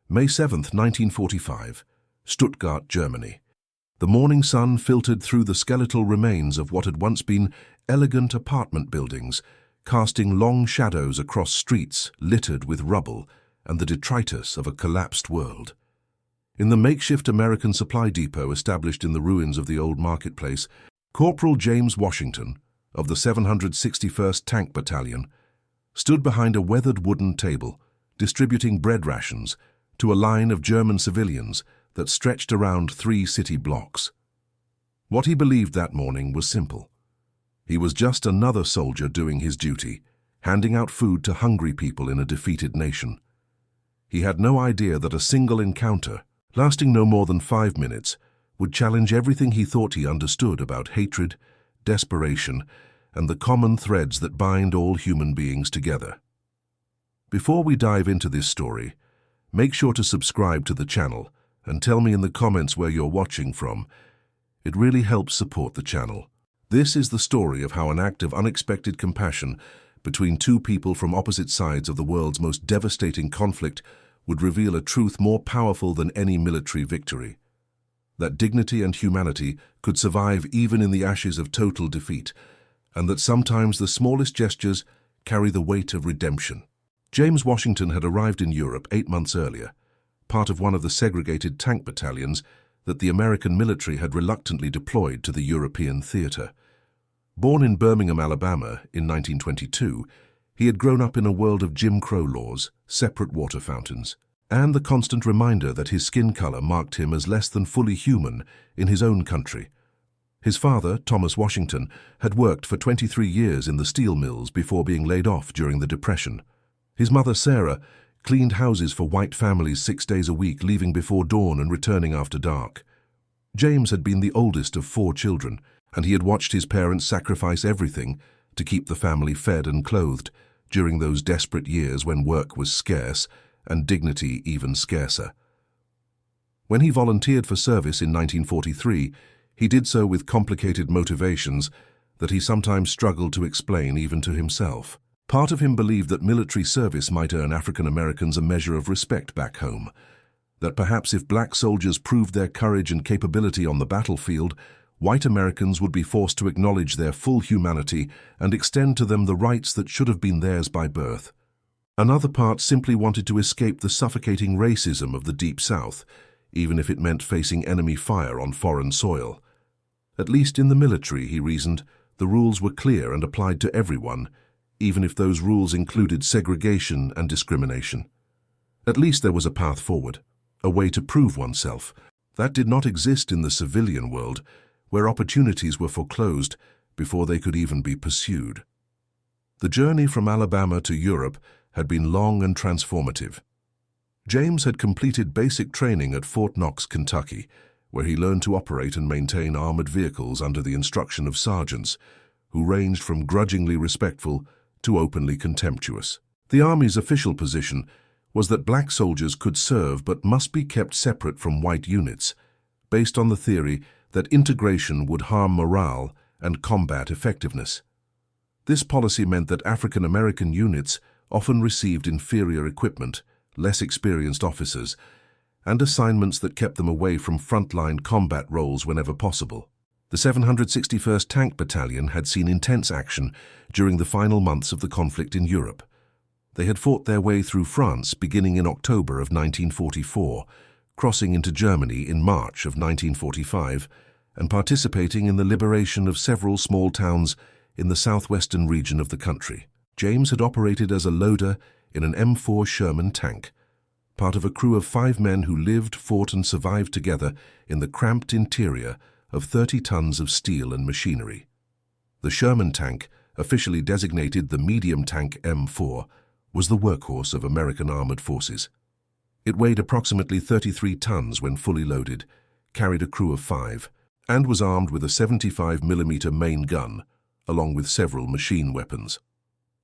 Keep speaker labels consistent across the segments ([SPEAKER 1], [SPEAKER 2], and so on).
[SPEAKER 1] May 7, 1945, Stuttgart, Germany. The morning sun filtered through the skeletal remains of what had once been elegant apartment buildings, casting long shadows across streets littered with rubble and the detritus of a collapsed world. In the makeshift American supply depot established in the ruins of the old marketplace, Corporal James Washington, of the 761st Tank Battalion, stood behind a weathered wooden table, distributing bread rations to a line of German civilians that stretched around 3 city blocks. What he believed that morning was simple. He was just another soldier doing his duty, handing out food to hungry people in a defeated nation. He had no idea that a single encounter, lasting no more than 5 minutes, would challenge everything he thought he understood about hatred, desperation, and the common threads that bind all human beings together. Before we dive into this story, make sure to subscribe to the channel and tell me in the comments where you're watching from. It really helps support the channel. This is the story of how an act of unexpected compassion between 2 people from opposite sides of the world's most devastating conflict would reveal a truth more powerful than any military victory. That dignity and humanity could survive even in the ashes of total defeat, and that sometimes the smallest gestures carry the weight of redemption. James Washington had arrived in Europe 8 months earlier, part of one of the segregated tank battalions that the American military had reluctantly deployed to the European theater. Born in Birmingham, Alabama in 1922, he had grown up in a world of Jim Crow laws, separate water fountains, and the constant reminder that his skin color marked him as less than fully human in his own country. His father, Thomas Washington, had worked for 23 years in the steel mills before being laid off during the Depression. His mother, Sarah, cleaned houses for white families 6 days a week, leaving before dawn and returning after dark. James had been the oldest of 4 children, and he had watched his parents sacrifice everything to keep the family fed and clothed during those desperate years when work was scarce and dignity even scarcer. When he volunteered for service in 1943, he did so with complicated motivations that he sometimes struggled to explain even to himself. Part of him believed that military service might earn African Americans a measure of respect back home, that perhaps if black soldiers proved their courage and capability on the battlefield, white Americans would be forced to acknowledge their full humanity and extend to them the rights that should have been theirs by birth. Another part simply wanted to escape the suffocating racism of the Deep South, even if it meant facing enemy fire on foreign soil. At least in the military, he reasoned, the rules were clear and applied to everyone, even if those rules included segregation and discrimination. At least there was a path forward, a way to prove oneself. That did not exist in the civilian world, where opportunities were foreclosed before they could even be pursued. The journey from Alabama to Europe had been long and transformative. James had completed basic training at Fort Knox, Kentucky, where he learned to operate and maintain armored vehicles under the instruction of sergeants, who ranged from grudgingly respectful to openly contemptuous. The Army's official position was that black soldiers could serve but must be kept separate from white units, based on the theory that integration would harm morale and combat effectiveness. This policy meant that African American units often received inferior equipment, less experienced officers, and assignments that kept them away from frontline combat roles whenever possible. The 761st Tank Battalion had seen intense action during the final months of the conflict in Europe. They had fought their way through France beginning in October of 1944, crossing into Germany in March of 1945, and participating in the liberation of several small towns in the southwestern region of the country. James had operated as a loader in an M4 Sherman tank, part of a crew of 5 men who lived, fought and survived together in the cramped interior of 30 tons of steel and machinery. The Sherman tank, officially designated the medium tank M4, was the workhorse of American armored forces. It weighed approximately 33 tons when fully loaded, carried a crew of 5, and was armed with a 75mm main gun, along with several machine weapons.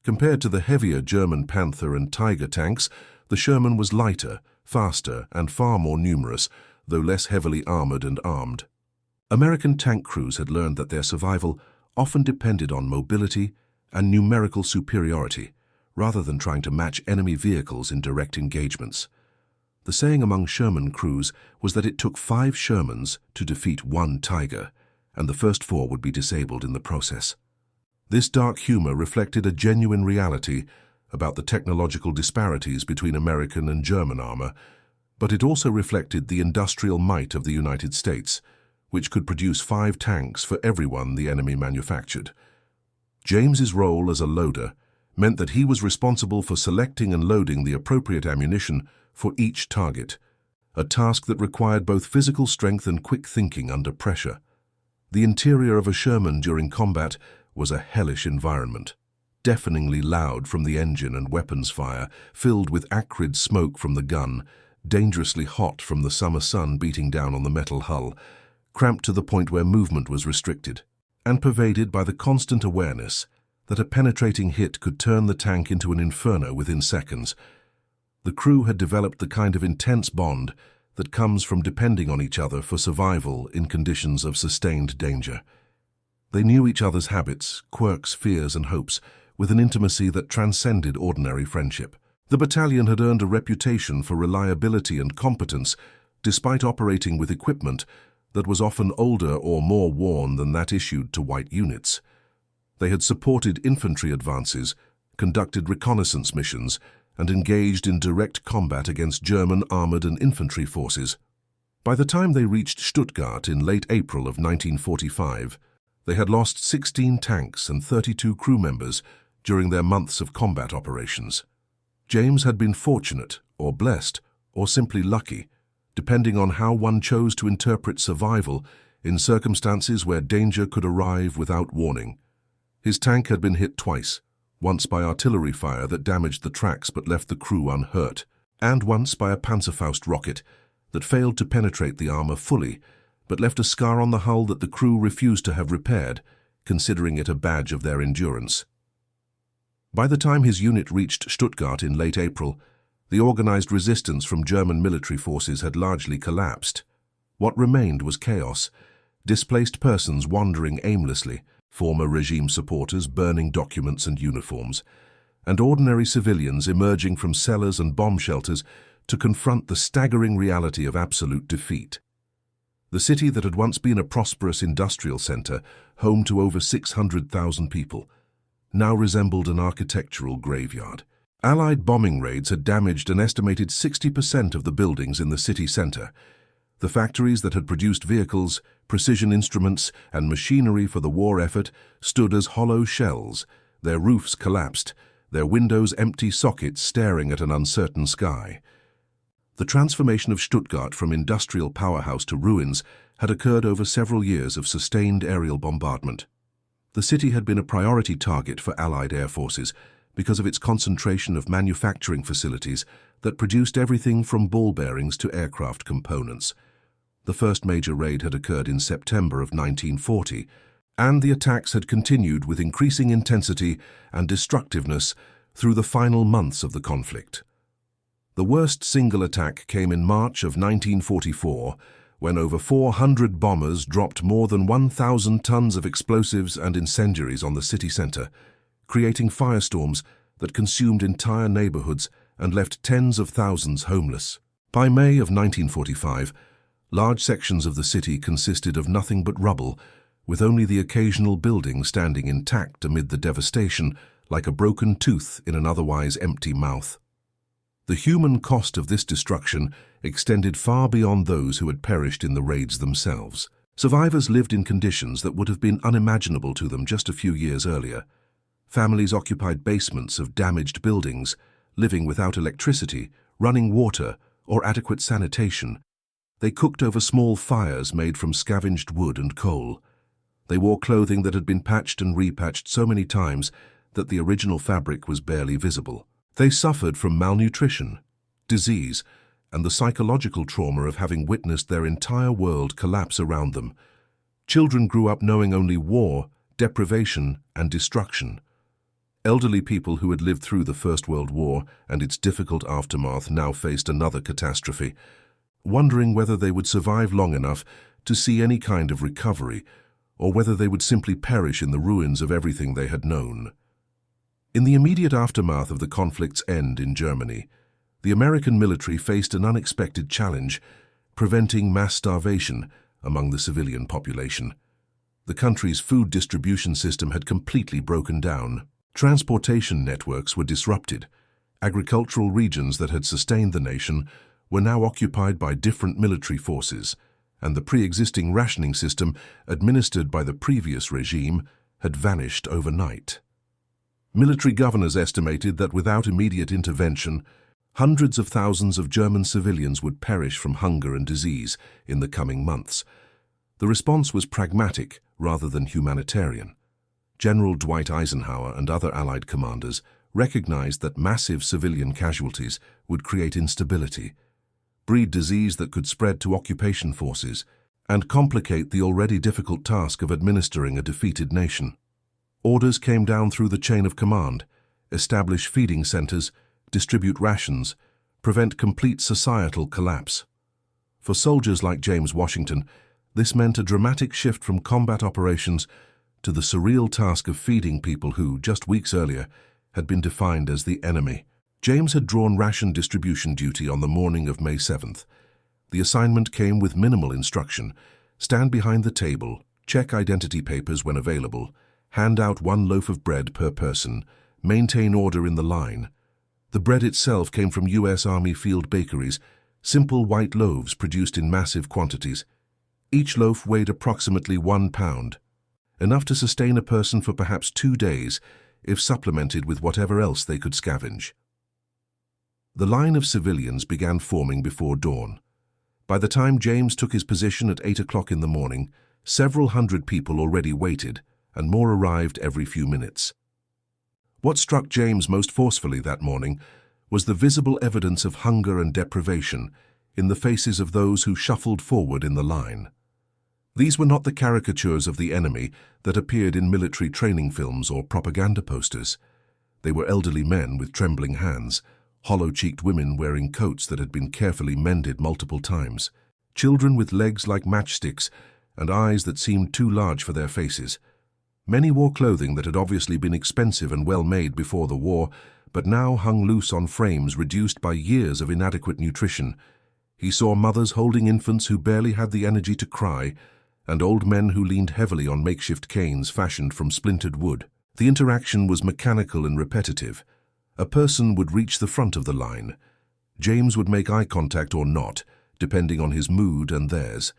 [SPEAKER 1] Compared to the heavier German Panther and Tiger tanks, the Sherman was lighter, faster, and far more numerous, though less heavily armored and armed. American tank crews had learned that their survival often depended on mobility and numerical superiority, rather than trying to match enemy vehicles in direct engagements. The saying among Sherman crews was that it took 5 Shermans to defeat 1 Tiger, and the first 4 would be disabled in the process. This dark humor reflected a genuine reality about the technological disparities between American and German armor, but it also reflected the industrial might of the United States, which could produce 5 tanks for everyone the enemy manufactured. James's role as a loader meant that he was responsible for selecting and loading the appropriate ammunition for each target, a task that required both physical strength and quick thinking under pressure. The interior of a Sherman during combat was a hellish environment, deafeningly loud from the engine and weapons fire, filled with acrid smoke from the gun, dangerously hot from the summer sun beating down on the metal hull, cramped to the point where movement was restricted, and pervaded by the constant awareness that a penetrating hit could turn the tank into an inferno within seconds. The crew had developed the kind of intense bond that comes from depending on each other for survival in conditions of sustained danger. They knew each other's habits, quirks, fears, and hopes with an intimacy that transcended ordinary friendship. The battalion had earned a reputation for reliability and competence, despite operating with equipment that was often older or more worn than that issued to white units. They had supported infantry advances, conducted reconnaissance missions, and engaged in direct combat against German armored and infantry forces. By the time they reached Stuttgart in late April of 1945, they had lost 16 tanks and 32 crew members during their months of combat operations. James had been fortunate, or blessed, or simply lucky, depending on how one chose to interpret survival in circumstances where danger could arrive without warning. His tank had been hit twice, once by artillery fire that damaged the tracks but left the crew unhurt, and once by a Panzerfaust rocket that failed to penetrate the armor fully but left a scar on the hull that the crew refused to have repaired, considering it a badge of their endurance. By the time his unit reached Stuttgart in late April, the organized resistance from German military forces had largely collapsed. What remained was chaos, displaced persons wandering aimlessly, former regime supporters burning documents and uniforms, and ordinary civilians emerging from cellars and bomb shelters to confront the staggering reality of absolute defeat. The city that had once been a prosperous industrial center, home to over 600,000 people, now resembled an architectural graveyard. Allied bombing raids had damaged an estimated 60% of the buildings in the city center. The factories that had produced vehicles, precision instruments, and machinery for the war effort stood as hollow shells, their roofs collapsed, their windows empty sockets staring at an uncertain sky. The transformation of Stuttgart from industrial powerhouse to ruins had occurred over several years of sustained aerial bombardment. The city had been a priority target for Allied air forces because of its concentration of manufacturing facilities that produced everything from ball bearings to aircraft components. The first major raid had occurred in September of 1940, and the attacks had continued with increasing intensity and destructiveness through the final months of the conflict. The worst single attack came in March of 1944, when over 400 bombers dropped more than 1,000 tons of explosives and incendiaries on the city center, creating firestorms that consumed entire neighborhoods and left tens of thousands homeless. By May of 1945, large sections of the city consisted of nothing but rubble, with only the occasional building standing intact amid the devastation, like a broken tooth in an otherwise empty mouth. The human cost of this destruction extended far beyond those who had perished in the raids themselves. Survivors lived in conditions that would have been unimaginable to them just a few years earlier. Families occupied basements of damaged buildings, living without electricity, running water, or adequate sanitation. They cooked over small fires made from scavenged wood and coal. They wore clothing that had been patched and repatched so many times that the original fabric was barely visible. They suffered from malnutrition, disease, and the psychological trauma of having witnessed their entire world collapse around them. Children grew up knowing only war, deprivation, and destruction. Elderly people who had lived through the First World War and its difficult aftermath now faced another catastrophe, wondering whether they would survive long enough to see any kind of recovery, or whether they would simply perish in the ruins of everything they had known. In the immediate aftermath of the conflict's end in Germany, The American military faced an unexpected challenge, preventing mass starvation among the civilian population. The country's food distribution system had completely broken down. Transportation networks were disrupted. Agricultural regions that had sustained the nation were now occupied by different military forces, and the pre-existing rationing system administered by the previous regime had vanished overnight. Military governors estimated that without immediate intervention, hundreds of thousands of German civilians would perish from hunger and disease in the coming months. The response was pragmatic rather than humanitarian. General Dwight Eisenhower and other Allied commanders recognized that massive civilian casualties would create instability, breed disease that could spread to occupation forces, and complicate the already difficult task of administering a defeated nation. Orders came down through the chain of command: establish feeding centers, distribute rations, prevent complete societal collapse. For soldiers like James Washington, this meant a dramatic shift from combat operations to the surreal task of feeding people who, just weeks earlier, had been defined as the enemy. James had drawn ration distribution duty on the morning of May 7th. The assignment came with minimal instruction: stand behind the table, check identity papers when available, hand out 1 loaf of bread per person, maintain order in the line. The bread itself came from U.S. Army field bakeries, simple white loaves produced in massive quantities. Each loaf weighed approximately 1 pound, enough to sustain a person for perhaps 2 days, if supplemented with whatever else they could scavenge. The line of civilians began forming before dawn. By the time James took his position at 8 o'clock in the morning, several hundred people already waited, and more arrived every few minutes. What struck James most forcefully that morning was the visible evidence of hunger and deprivation in the faces of those who shuffled forward in the line. These were not the caricatures of the enemy that appeared in military training films or propaganda posters. They were elderly men with trembling hands, hollow-cheeked women wearing coats that had been carefully mended multiple times, children with legs like matchsticks and eyes that seemed too large for their faces. Many wore clothing that had obviously been expensive and well made before the war, but now hung loose on frames reduced by years of inadequate nutrition. He saw mothers holding infants who barely had the energy to cry, and old men who leaned heavily on makeshift canes fashioned from splintered wood. The interaction was mechanical and repetitive. A person would reach the front of the line. James would make eye contact or not, depending on his mood and theirs.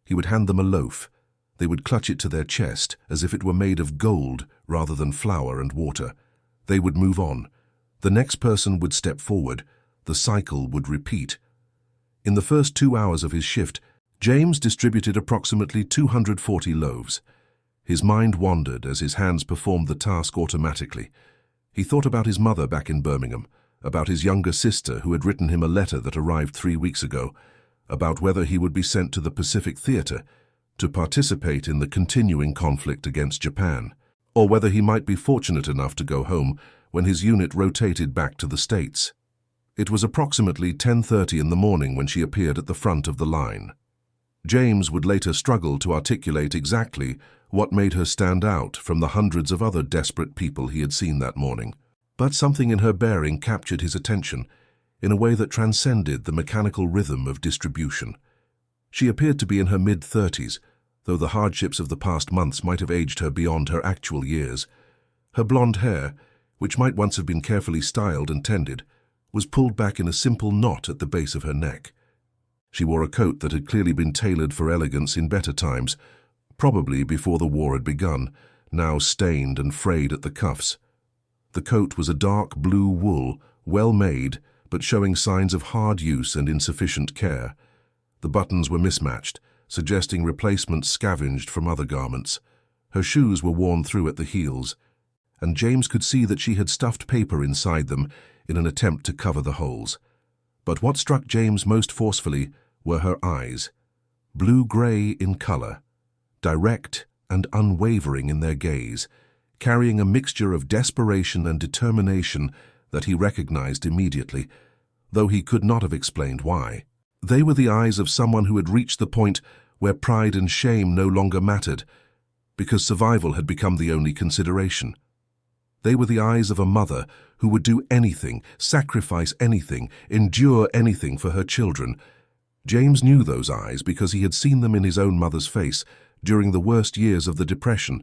[SPEAKER 1] He would hand them a loaf. They would clutch it to their chest as if it were made of gold rather than flour and water. They would move on. The next person would step forward. The cycle would repeat. In the first 2 hours of his shift, James distributed approximately 240 loaves. His mind wandered as his hands performed the task automatically. He thought about his mother back in Birmingham, about his younger sister who had written him a letter that arrived 3 weeks ago, about whether he would be sent to the Pacific Theater to participate in the continuing conflict against Japan, or whether he might be fortunate enough to go home when his unit rotated back to the States. It was approximately 10:30 in the morning when she appeared at the front of the line. James would later struggle to articulate exactly what made her stand out from the hundreds of other desperate people he had seen that morning. But something in her bearing captured his attention in a way that transcended the mechanical rhythm of distribution. She appeared to be in her mid-30s, though the hardships of the past months might have aged her beyond her actual years. Her blonde hair, which might once have been carefully styled and tended, was pulled back in a simple knot at the base of her neck. She wore a coat that had clearly been tailored for elegance in better times, probably before the war had begun, now stained and frayed at the cuffs. The coat was a dark blue wool, well made, but showing signs of hard use and insufficient care. The buttons were mismatched, suggesting replacements scavenged from other garments. Her shoes were worn through at the heels, and James could see that she had stuffed paper inside them in an attempt to cover the holes. But what struck James most forcefully were her eyes, blue-gray in color, direct and unwavering in their gaze, carrying a mixture of desperation and determination that he recognized immediately, though he could not have explained why. They were the eyes of someone who had reached the point where pride and shame no longer mattered, because survival had become the only consideration. They were the eyes of a mother who would do anything, sacrifice anything, endure anything for her children. James knew those eyes because he had seen them in his own mother's face during the worst years of the Depression,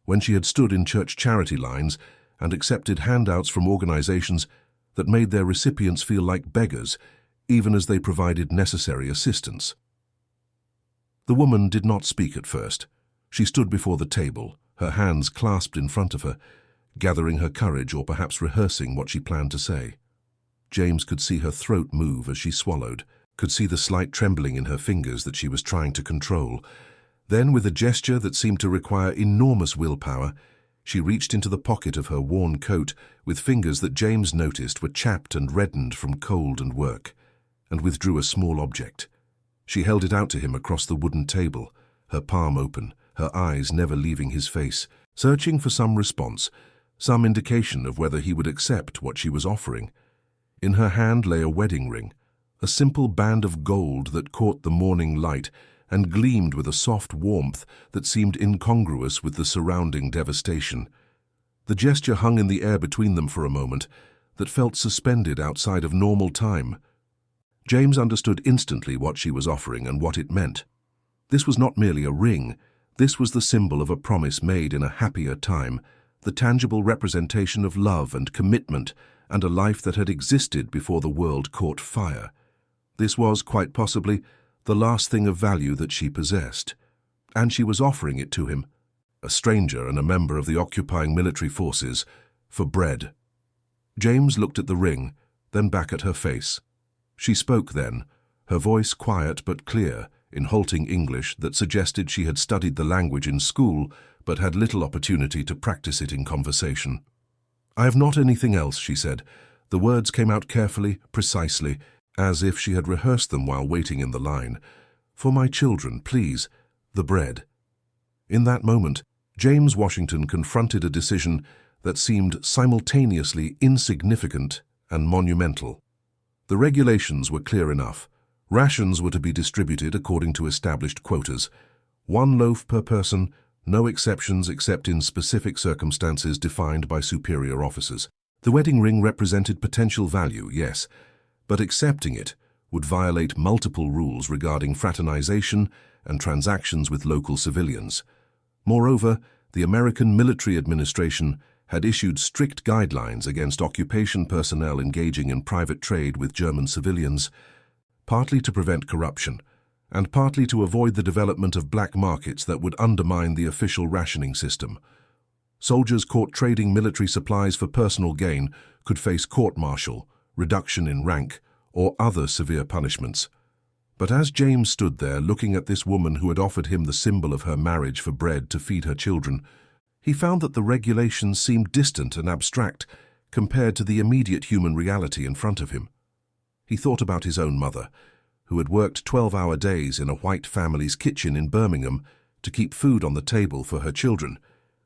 [SPEAKER 1] when she had stood in church charity lines and accepted handouts from organizations that made their recipients feel like beggars, even as they provided necessary assistance. The woman did not speak at first. She stood before the table, her hands clasped in front of her, gathering her courage or perhaps rehearsing what she planned to say. James could see her throat move as she swallowed, could see the slight trembling in her fingers that she was trying to control. Then, with a gesture that seemed to require enormous willpower, she reached into the pocket of her worn coat with fingers that James noticed were chapped and reddened from cold and work, and withdrew a small object. She held it out to him across the wooden table, her palm open, her eyes never leaving his face, searching for some response, some indication of whether he would accept what she was offering. In her hand lay a wedding ring, a simple band of gold that caught the morning light and gleamed with a soft warmth that seemed incongruous with the surrounding devastation. The gesture hung in the air between them for a moment, that felt suspended outside of normal time. James understood instantly what she was offering and what it meant. This was not merely a ring. This was the symbol of a promise made in a happier time, the tangible representation of love and commitment and a life that had existed before the world caught fire. This was, quite possibly, the last thing of value that she possessed, and she was offering it to him, a stranger and a member of the occupying military forces, for bread. James looked at the ring, then back at her face. She spoke then, her voice quiet but clear, in halting English that suggested she had studied the language in school but had little opportunity to practice it in conversation. "I have not anything else," she said. The words came out carefully, precisely, as if she had rehearsed them while waiting in the line. "For my children, please, the bread." In that moment, James Washington confronted a decision that seemed simultaneously insignificant and monumental. The regulations were clear enough. Rations were to be distributed according to established quotas. 1 loaf per person, no exceptions except in specific circumstances defined by superior officers. The wedding ring represented potential value, yes, but accepting it would violate multiple rules regarding fraternization and transactions with local civilians. Moreover, the American military administration had issued strict guidelines against occupation personnel engaging in private trade with German civilians, partly to prevent corruption, and partly to avoid the development of black markets that would undermine the official rationing system. Soldiers caught trading military supplies for personal gain could face court-martial, reduction in rank, or other severe punishments. But as James stood there looking at this woman who had offered him the symbol of her marriage for bread to feed her children, he found that the regulations seemed distant and abstract compared to the immediate human reality in front of him. He thought about his own mother, who had worked 12-hour days in a white family's kitchen in Birmingham to keep food on the table for her children,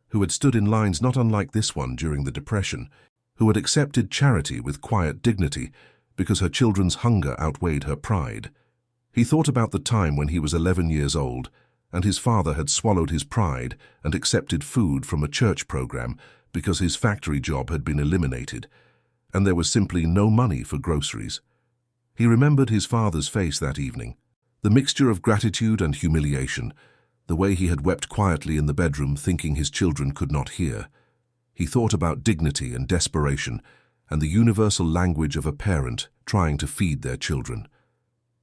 [SPEAKER 1] who had stood in lines not unlike this one during the Depression, who had accepted charity with quiet dignity because her children's hunger outweighed her pride. He thought about the time when he was 11 years old and his father had swallowed his pride and accepted food from a church program because his factory job had been eliminated, and there was simply no money for groceries. He remembered his father's face that evening, the mixture of gratitude and humiliation, the way he had wept quietly in the bedroom thinking his children could not hear. He thought about dignity and desperation and the universal language of a parent trying to feed their children.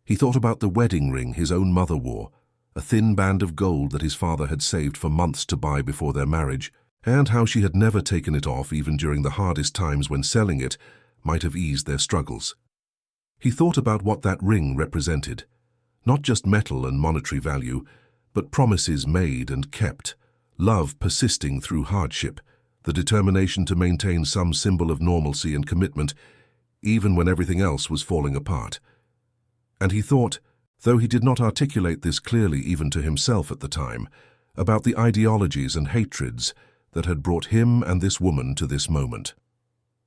[SPEAKER 1] He thought about the wedding ring his own mother wore, a thin band of gold that his father had saved for months to buy before their marriage, and how she had never taken it off even during the hardest times when selling it might have eased their struggles. He thought about what that ring represented, not just metal and monetary value, but promises made and kept, love persisting through hardship, the determination to maintain some symbol of normalcy and commitment, even when everything else was falling apart. And he thought, though he did not articulate this clearly even to himself at the time, about the ideologies and hatreds that had brought him and this woman to this moment.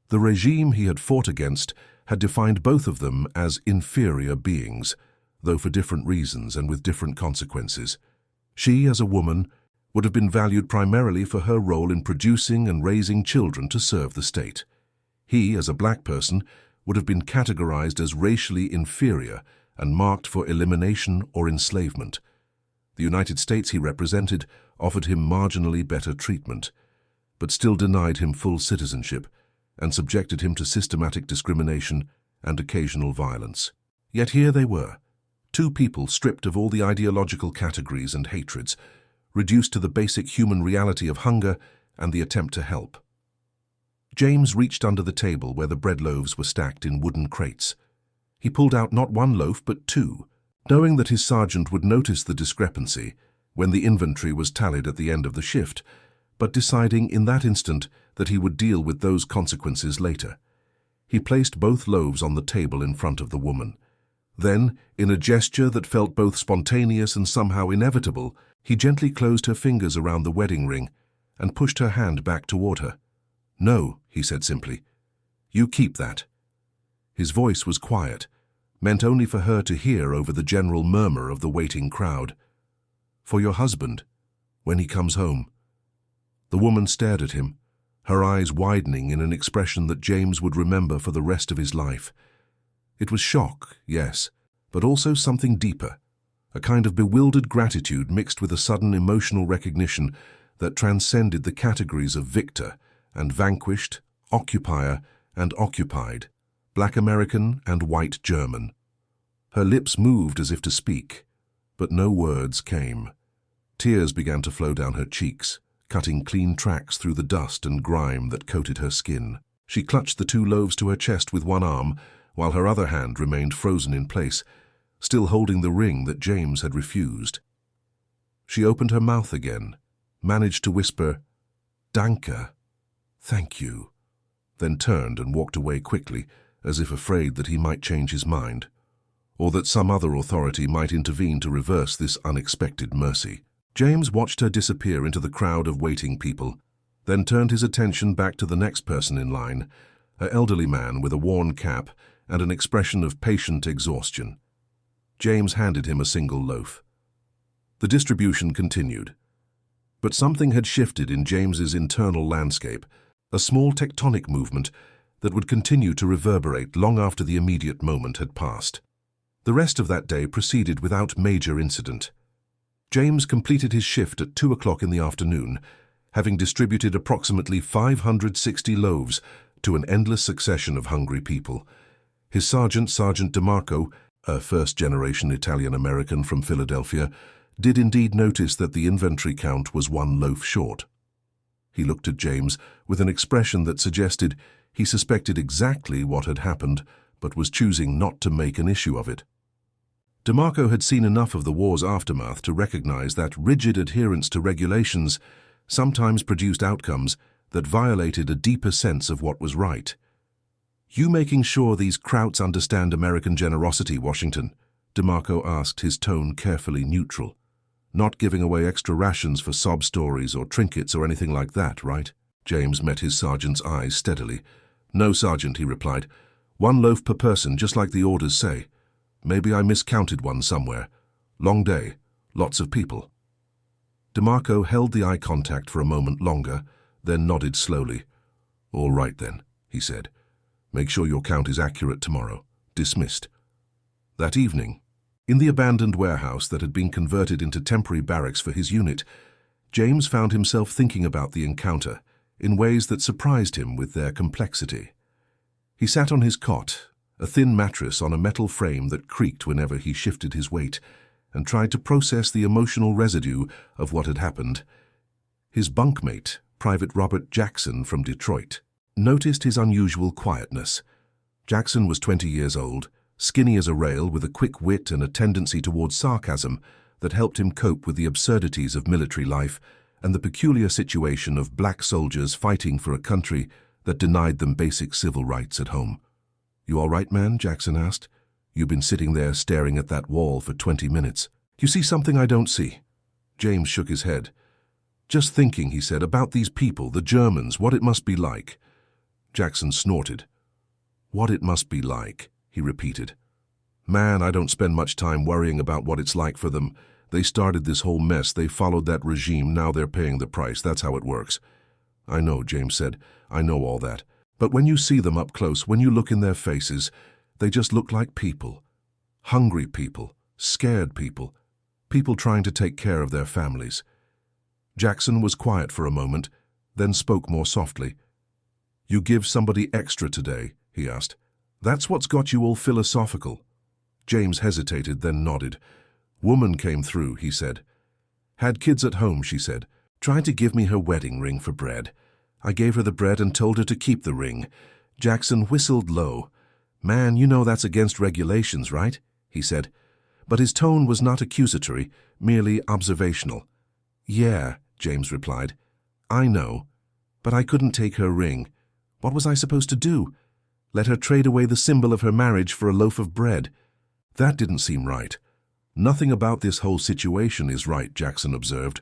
[SPEAKER 1] The regime he had fought against had defined both of them as inferior beings, though for different reasons and with different consequences. She, as a woman, would have been valued primarily for her role in producing and raising children to serve the state. He, as a black person, would have been categorized as racially inferior and marked for elimination or enslavement. The United States he represented offered him marginally better treatment, but still denied him full citizenship and subjected him to systematic discrimination and occasional violence. Yet here they were, two people stripped of all the ideological categories and hatreds, reduced to the basic human reality of hunger and the attempt to help. James reached under the table where the bread loaves were stacked in wooden crates. He pulled out not one loaf but two, knowing that his sergeant would notice the discrepancy when the inventory was tallied at the end of the shift, but deciding in that instant that he would deal with those consequences later. He placed both loaves on the table in front of the woman. Then, in a gesture that felt both spontaneous and somehow inevitable, he gently closed her fingers around the wedding ring and pushed her hand back toward her. "No," he said simply. "You keep that." His voice was quiet, meant only for her to hear over the general murmur of the waiting crowd. "For your husband, when he comes home." The woman stared at him, her eyes widening in an expression that James would remember for the rest of his life. It was shock, yes, but also something deeper, a kind of bewildered gratitude mixed with a sudden emotional recognition that transcended the categories of victor and vanquished, occupier and occupied, black American and white German. Her lips moved as if to speak, but no words came. Tears began to flow down her cheeks, cutting clean tracks through the dust and grime that coated her skin. She clutched the two loaves to her chest with one arm, while her other hand remained frozen in place, still holding the ring that James had refused. She opened her mouth again, managed to whisper, "Danke, thank you," then turned and walked away quickly, as if afraid that he might change his mind, or that some other authority might intervene to reverse this unexpected mercy. James watched her disappear into the crowd of waiting people, then turned his attention back to the next person in line, an elderly man with a worn cap and an expression of patient exhaustion. James handed him a single loaf. The distribution continued. But something had shifted in James's internal landscape, a small tectonic movement that would continue to reverberate long after the immediate moment had passed. The rest of that day proceeded without major incident. James completed his shift at 2 o'clock in the afternoon, having distributed approximately 560 loaves to an endless succession of hungry people. His sergeant, Sergeant DeMarco, a first-generation Italian-American from Philadelphia, did indeed notice that the inventory count was one loaf short. He looked at James with an expression that suggested he suspected exactly what had happened, but was choosing not to make an issue of it. DeMarco had seen enough of the war's aftermath to recognize that rigid adherence to regulations sometimes produced outcomes that violated a deeper sense of what was right. "You making sure these krauts understand American generosity, Washington?" DeMarco asked, his tone carefully neutral. "Not giving away extra rations for sob stories or trinkets or anything like that, right?" James met his sergeant's eyes steadily. "No, Sergeant," he replied. "One loaf per person, just like the orders say. Maybe I miscounted one somewhere. Long day, lots of people." DeMarco held the eye contact for a moment longer, then nodded slowly. "All right then," he said. "Make sure your count is accurate tomorrow. Dismissed." That evening, in the abandoned warehouse that had been converted into temporary barracks for his unit, James found himself thinking about the encounter in ways that surprised him with their complexity. He sat on his cot, a thin mattress on a metal frame that creaked whenever he shifted his weight, and tried to process the emotional residue of what had happened. His bunkmate, Private Robert Jackson from Detroit, noticed his unusual quietness. Jackson was 20 years old, skinny as a rail with a quick wit and a tendency towards sarcasm that helped him cope with the absurdities of military life and the peculiar situation of black soldiers fighting for a country that denied them basic civil rights at home. "You all right, man?" Jackson asked. "You've been sitting there staring at that wall for 20 minutes. You see something I don't see?" James shook his head. "Just thinking," he said, "about these people, the Germans, what it must be like." Jackson snorted. "What it must be like," he repeated. "Man, I don't spend much time worrying about what it's like for them. They started this whole mess, they followed that regime, now they're paying the price, that's how it works." "I know," James said. "I know all that. But when you see them up close, when you look in their faces, they just look like people. Hungry people, scared people, people trying to take care of their families. Jackson was quiet for a moment, then spoke more softly. "You give somebody extra today?" he asked. "That's what's got you all philosophical." James hesitated, then nodded. "Woman came through," he said. "Had kids at home," she said. "Tried to give me her wedding ring for bread. I gave her the bread and told her to keep the ring." Jackson whistled low. "Man, you know that's against regulations, right?" he said. But his tone was not accusatory, merely observational. "Yeah," James replied. "I know. But I couldn't take her ring. What was I supposed to do? Let her trade away the symbol of her marriage for a loaf of bread? That didn't seem right." "Nothing about this whole situation is right," Jackson observed.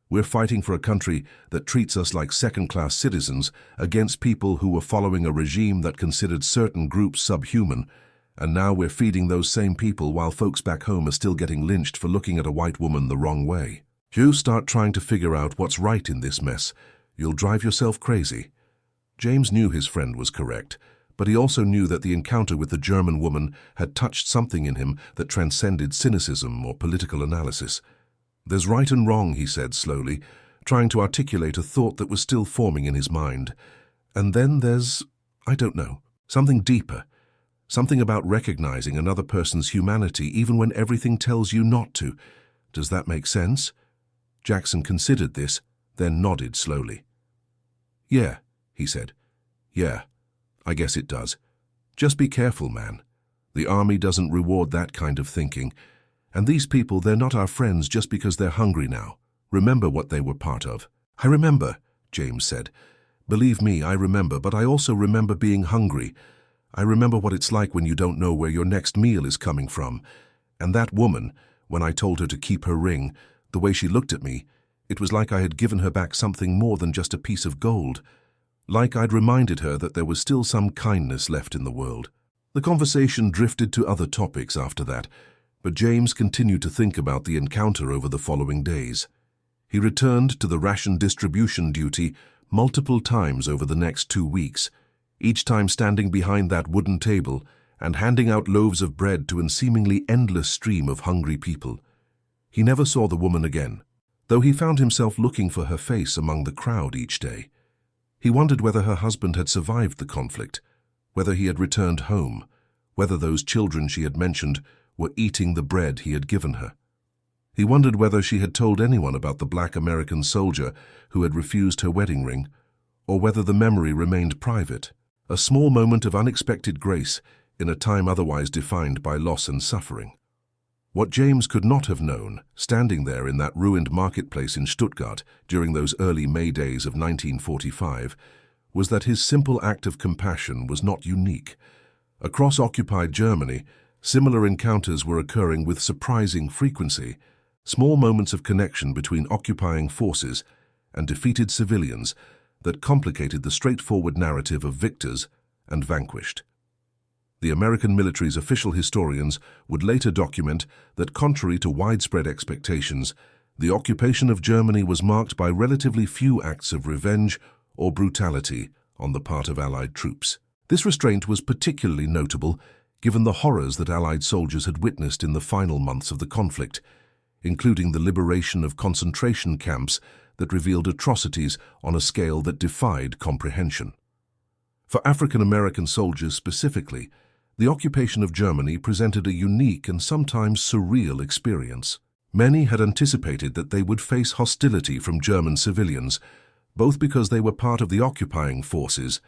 [SPEAKER 1] "We're fighting for a country that treats us like second-class citizens against people who were following a regime that considered certain groups subhuman, and now we're feeding those same people while folks back home are still getting lynched for looking at a white woman the wrong way. You start trying to figure out what's right in this mess, you'll drive yourself crazy." James knew his friend was correct, but he also knew that the encounter with the German woman had touched something in him that transcended cynicism or political analysis. "There's right and wrong," he said slowly, trying to articulate a thought that was still forming in his mind. "And then there's, I don't know, something deeper, something about recognizing another person's humanity even when everything tells you not to. Does that make sense?" Jackson considered this, then nodded slowly. "Yeah," he said. "Yeah, I guess it does. Just be careful, man. The army doesn't reward that kind of thinking. And these people, they're not our friends just because they're hungry now. Remember what they were part of." "I remember," James said. "Believe me, I remember, but I also remember being hungry. I remember what it's like when you don't know where your next meal is coming from. And that woman, when I told her to keep her ring, the way she looked at me, it was like I had given her back something more than just a piece of gold. Like I'd reminded her that there was still some kindness left in the world." The conversation drifted to other topics after that, but James continued to think about the encounter over the following days. He returned to the ration distribution duty multiple times over the next 2 weeks, each time standing behind that wooden table and handing out loaves of bread to a seemingly endless stream of hungry people. He never saw the woman again, though he found himself looking for her face among the crowd each day. He wondered whether her husband had survived the conflict, whether he had returned home, whether those children she had mentioned were eating the bread he had given her. He wondered whether she had told anyone about the black American soldier who had refused her wedding ring, or whether the memory remained private, a small moment of unexpected grace in a time otherwise defined by loss and suffering. What James could not have known, standing there in that ruined marketplace in Stuttgart during those early May days of 1945, was that his simple act of compassion was not unique. Across occupied Germany, similar encounters were occurring with surprising frequency, small moments of connection between occupying forces and defeated civilians that complicated the straightforward narrative of victors and vanquished. The American military's official historians would later document that, contrary to widespread expectations, the occupation of Germany was marked by relatively few acts of revenge or brutality on the part of Allied troops. This restraint was particularly notable given the horrors that Allied soldiers had witnessed in the final months of the conflict, including the liberation of concentration camps that revealed atrocities on a scale that defied comprehension. For African American soldiers specifically, the occupation of Germany presented a unique and sometimes surreal experience. Many had anticipated that they would face hostility from German civilians, both because they were part of the occupying forces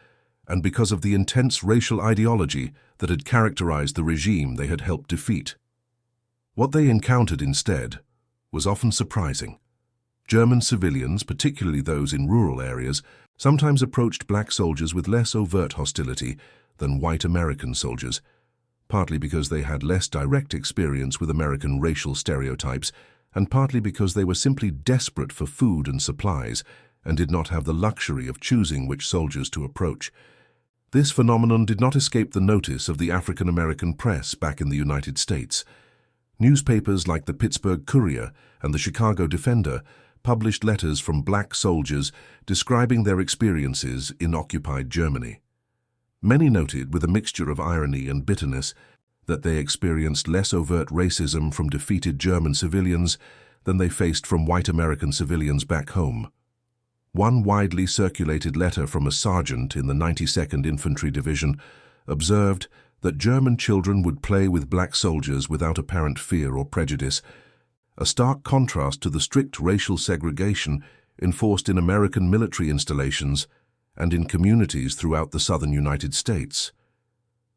[SPEAKER 1] and because of the intense racial ideology that had characterized the regime they had helped defeat. What they encountered instead was often surprising. German civilians, particularly those in rural areas, sometimes approached black soldiers with less overt hostility than white American soldiers, partly because they had less direct experience with American racial stereotypes, and partly because they were simply desperate for food and supplies and did not have the luxury of choosing which soldiers to approach. This phenomenon did not escape the notice of the African American press back in the United States. Newspapers like the Pittsburgh Courier and the Chicago Defender published letters from black soldiers describing their experiences in occupied Germany. Many noted, with a mixture of irony and bitterness, that they experienced less overt racism from defeated German civilians than they faced from white American civilians back home. One widely circulated letter from a sergeant in the 92nd Infantry Division observed that German children would play with black soldiers without apparent fear or prejudice, a stark contrast to the strict racial segregation enforced in American military installations and in communities throughout the southern United States.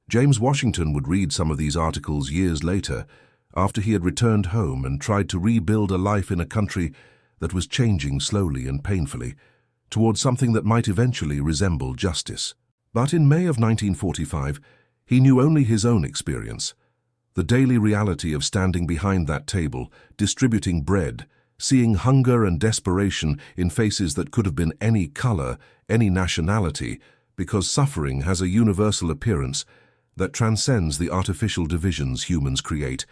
[SPEAKER 1] James Washington would read some of these articles years later, after he had returned home and tried to rebuild a life in a country that was changing slowly and painfully towards something that might eventually resemble justice. But in May of 1945, he knew only his own experience, the daily reality of standing behind that table, distributing bread, seeing hunger and desperation in faces that could have been any color, any nationality, because suffering has a universal appearance that transcends the artificial divisions humans create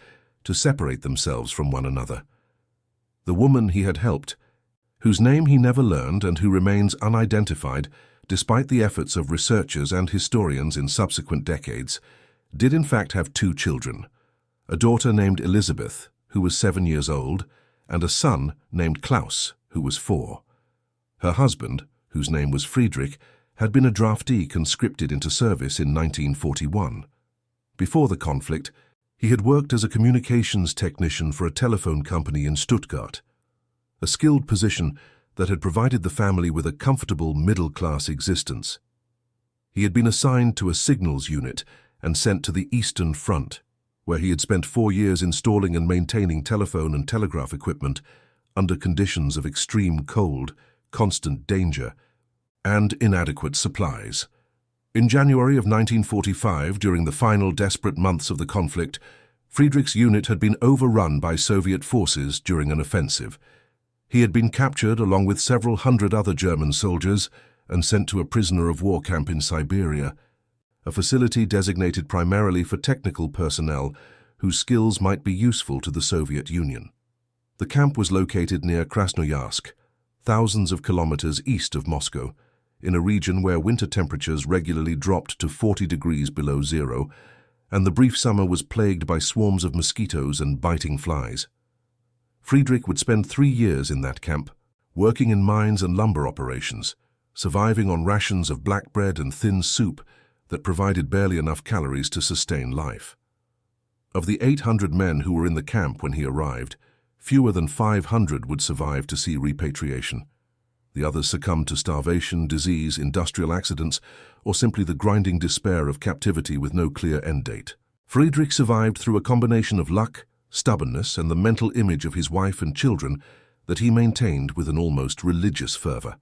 [SPEAKER 1] to separate themselves from one another. The woman he had helped, whose name he never learned and who remains unidentified despite the efforts of researchers and historians in subsequent decades, did in fact have two children, a daughter named Elizabeth, who was 7 years old, and a son named Klaus, who was 4. Her husband, whose name was Friedrich, had been a draftee conscripted into service in 1941. Before the conflict, he had worked as a communications technician for a telephone company in Stuttgart, a skilled position that had provided the family with a comfortable middle-class existence. He had been assigned to a signals unit and sent to the Eastern Front, where he had spent 4 years installing and maintaining telephone and telegraph equipment under conditions of extreme cold, constant danger, and inadequate supplies. In January of 1945, during the final desperate months of the conflict, Friedrich's unit had been overrun by Soviet forces during an offensive. He had been captured along with several hundred other German soldiers and sent to a prisoner of war camp in Siberia, a facility designated primarily for technical personnel whose skills might be useful to the Soviet Union. The camp was located near Krasnoyarsk, thousands of kilometers east of Moscow, in a region where winter temperatures regularly dropped to 40 degrees below zero, and the brief summer was plagued by swarms of mosquitoes and biting flies. Friedrich would spend 3 years in that camp, working in mines and lumber operations, surviving on rations of black bread and thin soup that provided barely enough calories to sustain life. Of the 800 men who were in the camp when he arrived, fewer than 500 would survive to see repatriation. The others succumbed to starvation, disease, industrial accidents, or simply the grinding despair of captivity with no clear end date. Friedrich survived through a combination of luck, stubbornness, and the mental image of his wife and children that he maintained with an almost religious fervor.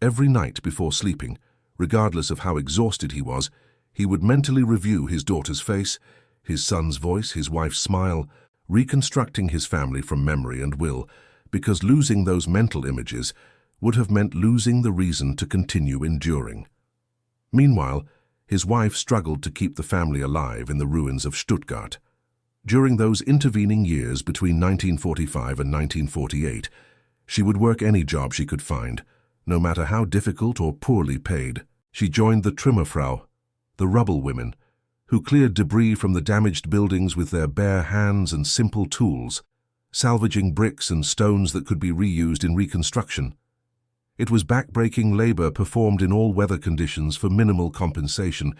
[SPEAKER 1] Every night before sleeping, regardless of how exhausted he was, he would mentally review his daughter's face, his son's voice, his wife's smile, reconstructing his family from memory and will, because losing those mental images would have meant losing the reason to continue enduring. Meanwhile, his wife struggled to keep the family alive in the ruins of Stuttgart. During those intervening years between 1945 and 1948, she would work any job she could find, no matter how difficult or poorly paid. She joined the Trümmerfrau, the rubble women, who cleared debris from the damaged buildings with their bare hands and simple tools, salvaging bricks and stones that could be reused in reconstruction. It was back-breaking labor performed in all weather conditions for minimal compensation,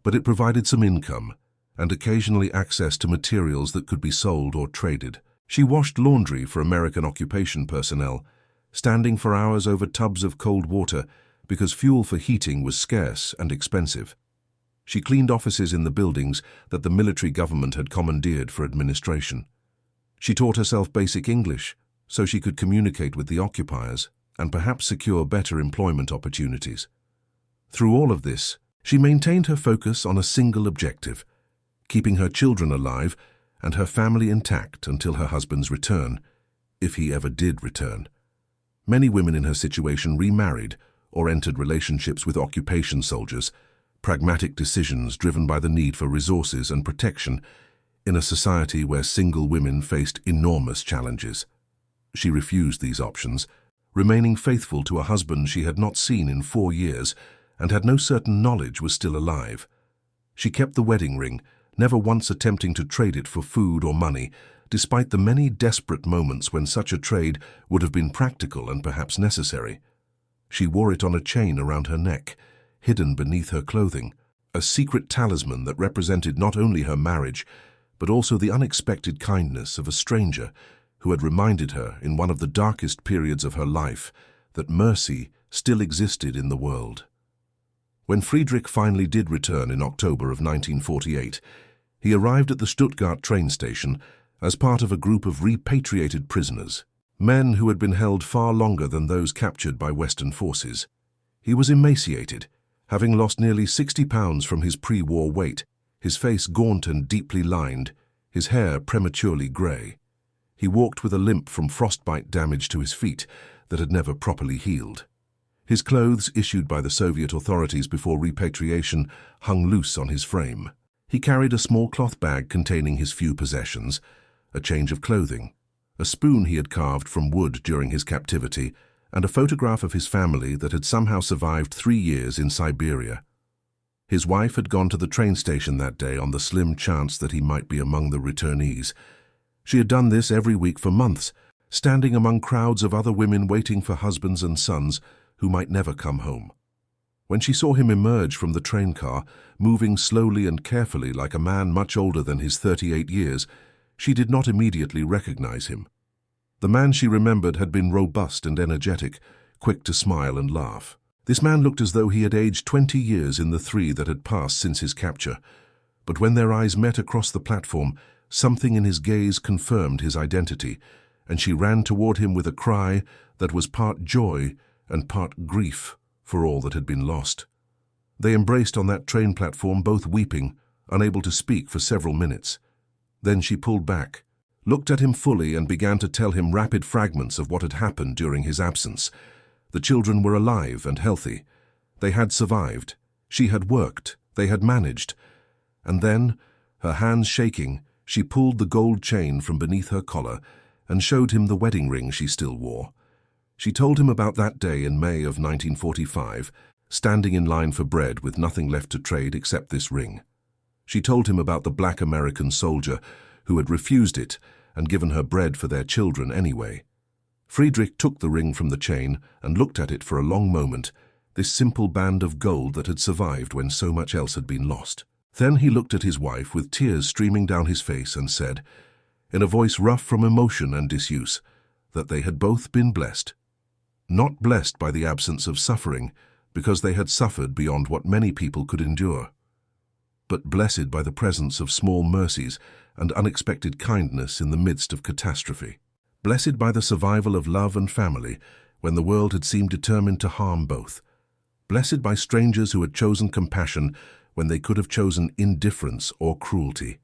[SPEAKER 1] but it provided some income and occasionally access to materials that could be sold or traded. She washed laundry for American occupation personnel, standing for hours over tubs of cold water because fuel for heating was scarce and expensive. She cleaned offices in the buildings that the military government had commandeered for administration. She taught herself basic English so she could communicate with the occupiers and perhaps secure better employment opportunities. Through all of this, she maintained her focus on a single objective: keeping her children alive and her family intact until her husband's return, if he ever did return. Many women in her situation remarried or entered relationships with occupation soldiers, pragmatic decisions driven by the need for resources and protection in a society where single women faced enormous challenges. She refused these options, remaining faithful to a husband she had not seen in 4 years and had no certain knowledge was still alive. She kept the wedding ring, never once attempting to trade it for food or money, despite the many desperate moments when such a trade would have been practical and perhaps necessary. She wore it on a chain around her neck, hidden beneath her clothing, a secret talisman that represented not only her marriage, but also the unexpected kindness of a stranger who had reminded her in one of the darkest periods of her life that mercy still existed in the world. When Friedrich finally did return in October of 1948, he arrived at the Stuttgart train station as part of a group of repatriated prisoners, men who had been held far longer than those captured by Western forces. He was emaciated, having lost nearly 60 pounds from his pre-war weight, his face gaunt and deeply lined, his hair prematurely grey. He walked with a limp from frostbite damage to his feet that had never properly healed. His clothes, issued by the Soviet authorities before repatriation, hung loose on his frame. He carried a small cloth bag containing his few possessions, a change of clothing, a spoon he had carved from wood during his captivity, and a photograph of his family that had somehow survived 3 years in Siberia. His wife had gone to the train station that day on the slim chance that he might be among the returnees. She had done this every week for months, standing among crowds of other women waiting for husbands and sons who might never come home. When she saw him emerge from the train car, moving slowly and carefully like a man much older than his 38 years, she did not immediately recognize him. The man she remembered had been robust and energetic, quick to smile and laugh. This man looked as though he had aged 20 years in the 3 that had passed since his capture. But when their eyes met across the platform, something in his gaze confirmed his identity, and she ran toward him with a cry that was part joy and part grief for all that had been lost. They embraced on that train platform, both weeping, unable to speak for several minutes. Then she pulled back, looked at him fully, and began to tell him rapid fragments of what had happened during his absence. The children were alive and healthy. They had survived. She had worked. They had managed. And then, her hands shaking, she pulled the gold chain from beneath her collar and showed him the wedding ring she still wore. She told him about that day in May of 1945, standing in line for bread with nothing left to trade except this ring. She told him about the black American soldier who had refused it and given her bread for their children anyway. Friedrich took the ring from the chain and looked at it for a long moment, this simple band of gold that had survived when so much else had been lost. Then he looked at his wife with tears streaming down his face and said, in a voice rough from emotion and disuse, that they had both been blessed. Not blessed by the absence of suffering, because they had suffered beyond what many people could endure, but blessed by the presence of small mercies and unexpected kindness in the midst of catastrophe. Blessed by the survival of love and family when the world had seemed determined to harm both. Blessed by strangers who had chosen compassion when they could have chosen indifference or cruelty.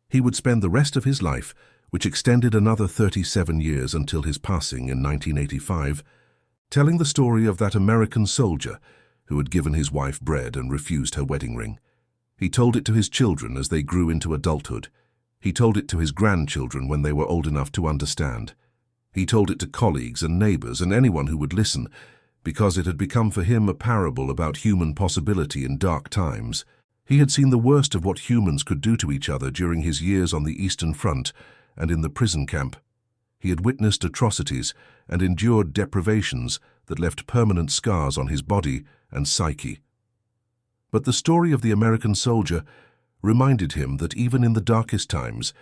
[SPEAKER 1] He would spend the rest of his life, which extended another 37 years until his passing in 1985, telling the story of that American soldier who had given his wife bread and refused her wedding ring. He told it to his children as they grew into adulthood. He told it to his grandchildren when they were old enough to understand. He told it to colleagues and neighbors and anyone who would listen, because it had become for him a parable about human possibility in dark times. He had seen the worst of what humans could do to each other during his years on the Eastern Front and in the prison camp. He had witnessed atrocities and endured deprivations that left permanent scars on his body and psyche. But the story of the American soldier reminded him that even in the darkest times,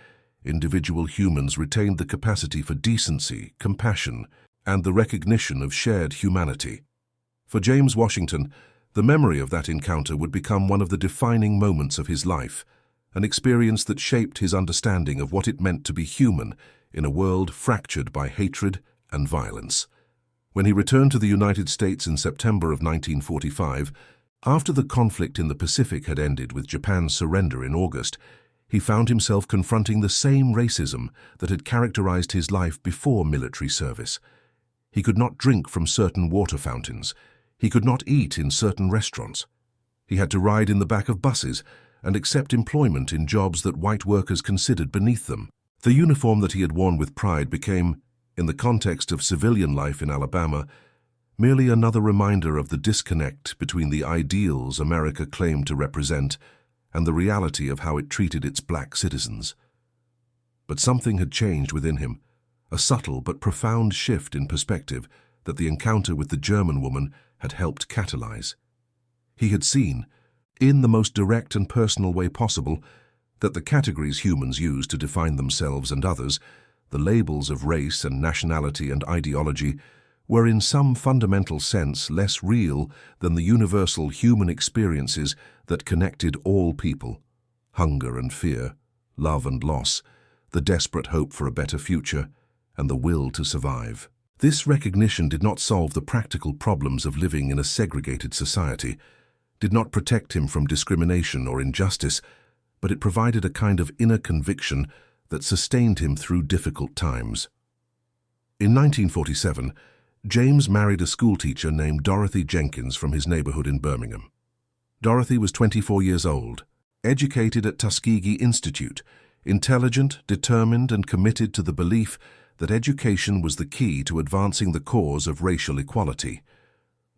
[SPEAKER 1] individual humans retained the capacity for decency, compassion, and the recognition of shared humanity. For James Washington, the memory of that encounter would become one of the defining moments of his life, an experience that shaped his understanding of what it meant to be human in a world fractured by hatred and violence. When he returned to the United States in September of 1945, after the conflict in the Pacific had ended with Japan's surrender in August, he found himself confronting the same racism that had characterized his life before military service. He could not drink from certain water fountains. He could not eat in certain restaurants. He had to ride in the back of buses and accept employment in jobs that white workers considered beneath them. The uniform that he had worn with pride became, in the context of civilian life in Alabama, merely another reminder of the disconnect between the ideals America claimed to represent and the reality of how it treated its black citizens. But something had changed within him, a subtle but profound shift in perspective that the encounter with the German woman had helped catalyze. He had seen, in the most direct and personal way possible, that the categories humans use to define themselves and others, the labels of race and nationality and ideology, were in some fundamental sense less real than the universal human experiences that connected all people: hunger and fear, love and loss, the desperate hope for a better future, and the will to survive. This recognition did not solve the practical problems of living in a segregated society, did not protect him from discrimination or injustice, but it provided a kind of inner conviction that sustained him through difficult times. In 1947, James married a schoolteacher named Dorothy Jenkins from his neighborhood in Birmingham. Dorothy was 24 years old, educated at Tuskegee Institute, intelligent, determined, and committed to the belief that education was the key to advancing the cause of racial equality.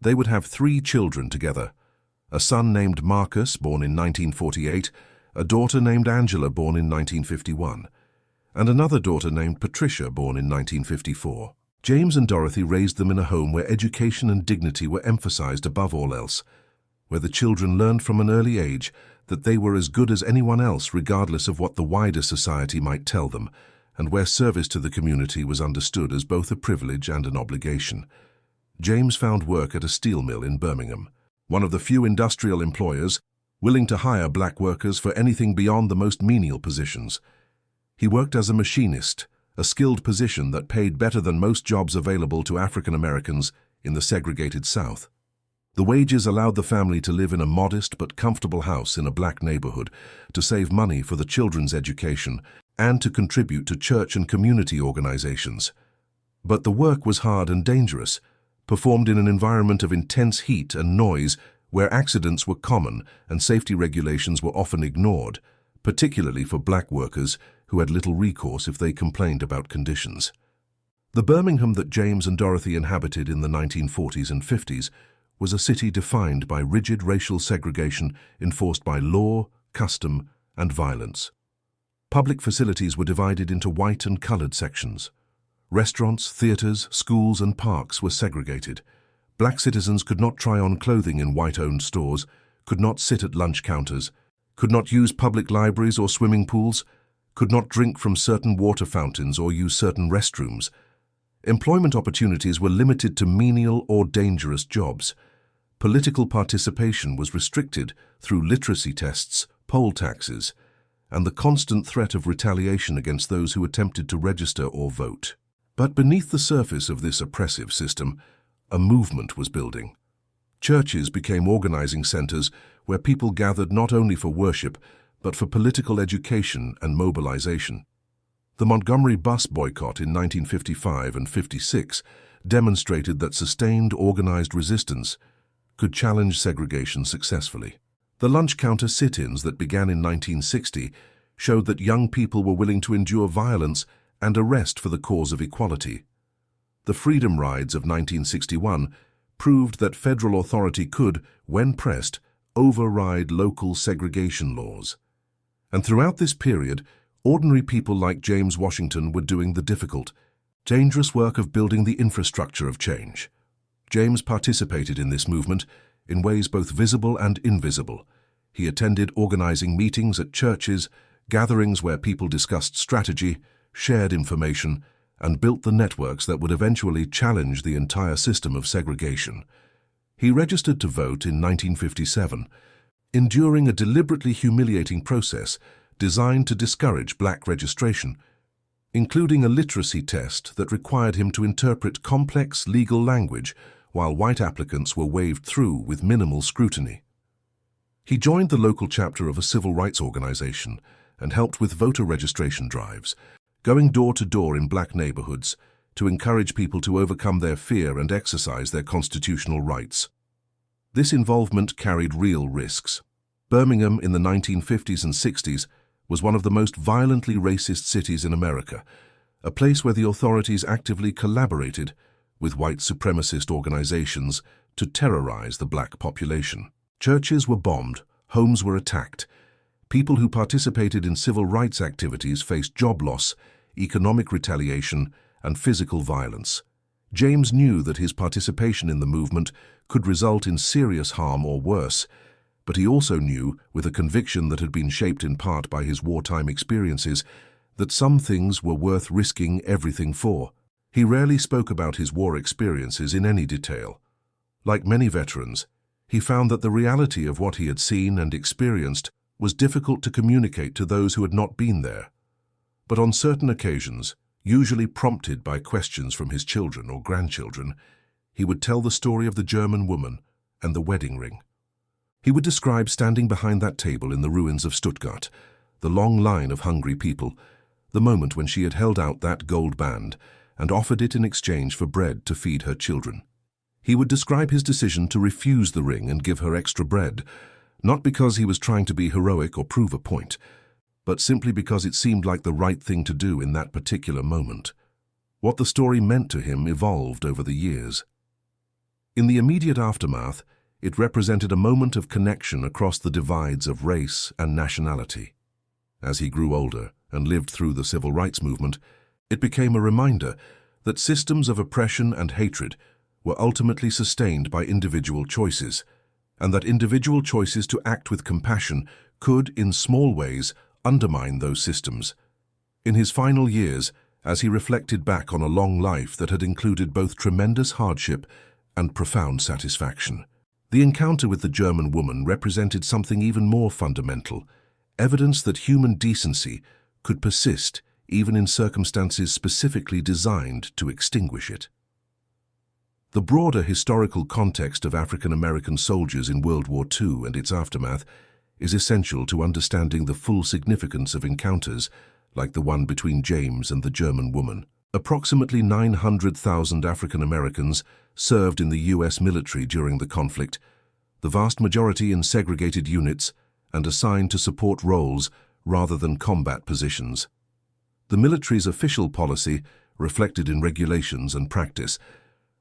[SPEAKER 1] They would have 3 children together: a son named Marcus, born in 1948, a daughter named Angela, born in 1951, and another daughter named Patricia, born in 1954. James and Dorothy raised them in a home where education and dignity were emphasized above all else, where the children learned from an early age that they were as good as anyone else regardless of what the wider society might tell them, and where service to the community was understood as both a privilege and an obligation. James found work at a steel mill in Birmingham, one of the few industrial employers willing to hire black workers for anything beyond the most menial positions. He worked as a machinist, a skilled position that paid better than most jobs available to African Americans in the segregated South. The wages allowed the family to live in a modest but comfortable house in a black neighborhood, to save money for the children's education, and to contribute to church and community organizations. But the work was hard and dangerous, performed in an environment of intense heat and noise where accidents were common and safety regulations were often ignored, particularly for black workers who had little recourse if they complained about conditions. The Birmingham that James and Dorothy inhabited in the 1940s and 50s was a city defined by rigid racial segregation enforced by law, custom, and violence. Public facilities were divided into white and colored sections. Restaurants, theaters, schools, and parks were segregated. Black citizens could not try on clothing in white-owned stores, could not sit at lunch counters, could not use public libraries or swimming pools, could not drink from certain water fountains or use certain restrooms. Employment opportunities were limited to menial or dangerous jobs. Political participation was restricted through literacy tests, poll taxes, and the constant threat of retaliation against those who attempted to register or vote. But beneath the surface of this oppressive system, a movement was building. Churches became organizing centers where people gathered not only for worship, but for political education and mobilization. The Montgomery bus boycott in 1955 and 56 demonstrated that sustained organized resistance could challenge segregation successfully. The lunch counter sit-ins that began in 1960 showed that young people were willing to endure violence and arrest for the cause of equality. The Freedom Rides of 1961 proved that federal authority could, when pressed, override local segregation laws. And throughout this period, ordinary people like James Washington were doing the difficult, dangerous work of building the infrastructure of change. James participated in this movement in ways both visible and invisible. He attended organizing meetings at churches, gatherings where people discussed strategy, shared information, and built the networks that would eventually challenge the entire system of segregation. He registered to vote in 1957, enduring a deliberately humiliating process designed to discourage black registration, including a literacy test that required him to interpret complex legal language while white applicants were waved through with minimal scrutiny. He joined the local chapter of a civil rights organization and helped with voter registration drives, going door to door in black neighborhoods to encourage people to overcome their fear and exercise their constitutional rights. This involvement carried real risks. Birmingham in the 1950s and 60s was one of the most violently racist cities in America, a place where the authorities actively collaborated with white supremacist organizations to terrorize the black population. Churches were bombed, homes were attacked. People who participated in civil rights activities faced job loss, economic retaliation, and physical violence. James knew that his participation in the movement could result in serious harm or worse, but he also knew, with a conviction that had been shaped in part by his wartime experiences, that some things were worth risking everything for. He rarely spoke about his war experiences in any detail. Like many veterans, he found that the reality of what he had seen and experienced was difficult to communicate to those who had not been there. But on certain occasions, usually prompted by questions from his children or grandchildren, he would tell the story of the German woman and the wedding ring. He would describe standing behind that table in the ruins of Stuttgart, the long line of hungry people, the moment when she had held out that gold band and offered it in exchange for bread to feed her children. He would describe his decision to refuse the ring and give her extra bread, not because he was trying to be heroic or prove a point, but simply because it seemed like the right thing to do in that particular moment. What the story meant to him evolved over the years. In the immediate aftermath, it represented a moment of connection across the divides of race and nationality. As he grew older and lived through the civil rights movement, it became a reminder that systems of oppression and hatred were ultimately sustained by individual choices, and that individual choices to act with compassion could, in small ways, undermine those systems. In his final years, as he reflected back on a long life that had included both tremendous hardship and profound satisfaction, the encounter with the German woman represented something even more fundamental, evidence that human decency could persist even in circumstances specifically designed to extinguish it. The broader historical context of African American soldiers in World War II and its aftermath is essential to understanding the full significance of encounters like the one between James and the German woman. Approximately 900,000 African Americans served in the U.S. military during the conflict, the vast majority in segregated units and assigned to support roles rather than combat positions. The military's official policy, reflected in regulations and practice,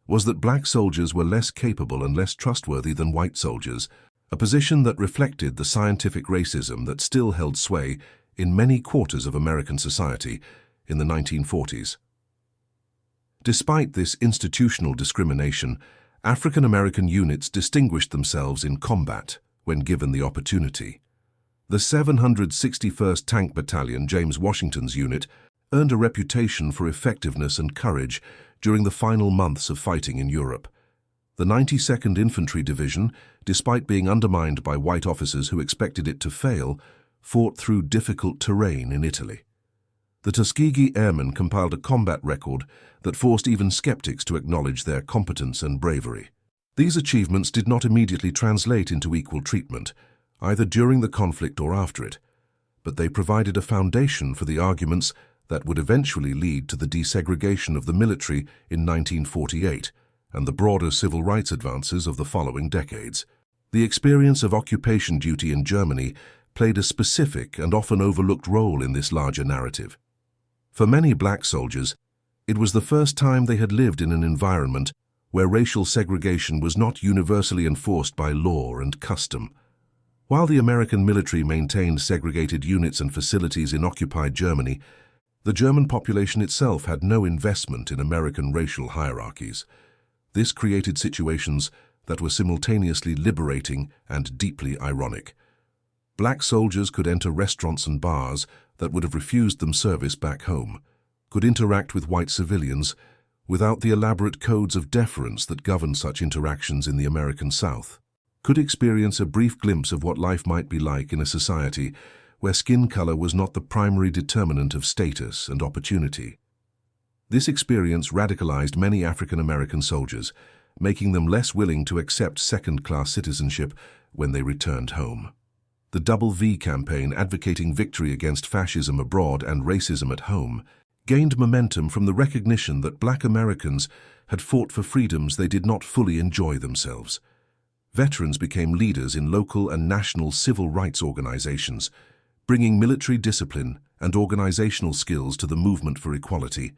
[SPEAKER 1] was that black soldiers were less capable and less trustworthy than white soldiers, a position that reflected the scientific racism that still held sway in many quarters of American society in the 1940s. Despite this institutional discrimination, African American units distinguished themselves in combat when given the opportunity. The 761st Tank Battalion, James Washington's unit, earned a reputation for effectiveness and courage during the final months of fighting in Europe. The 92nd Infantry Division, despite being undermined by white officers who expected it to fail, fought through difficult terrain in Italy. The Tuskegee Airmen compiled a combat record that forced even skeptics to acknowledge their competence and bravery. These achievements did not immediately translate into equal treatment, either during the conflict or after it, but they provided a foundation for the arguments that would eventually lead to the desegregation of the military in 1948 and the broader civil rights advances of the following decades. The experience of occupation duty in Germany played a specific and often overlooked role in this larger narrative. For many black soldiers, it was the first time they had lived in an environment where racial segregation was not universally enforced by law and custom. While the American military maintained segregated units and facilities in occupied Germany, the German population itself had no investment in American racial hierarchies. This created situations that were simultaneously liberating and deeply ironic. Black soldiers could enter restaurants and bars that would have refused them service back home, could interact with white civilians without the elaborate codes of deference that govern such interactions in the American South, could experience a brief glimpse of what life might be like in a society where skin color was not the primary determinant of status and opportunity. This experience radicalized many African American soldiers, making them less willing to accept second-class citizenship when they returned home. The Double V campaign, advocating victory against fascism abroad and racism at home, gained momentum from the recognition that black Americans had fought for freedoms they did not fully enjoy themselves. Veterans became leaders in local and national civil rights organizations, bringing military discipline and organizational skills to the movement for equality.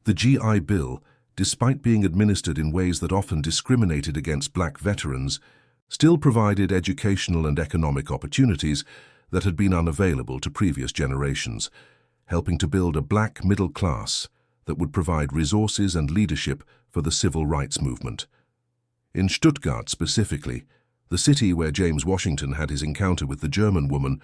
[SPEAKER 1] The GI Bill, despite being administered in ways that often discriminated against black veterans, still provided educational and economic opportunities that had been unavailable to previous generations, helping to build a black middle class that would provide resources and leadership for the civil rights movement. In Stuttgart specifically, the city where James Washington had his encounter with the German woman,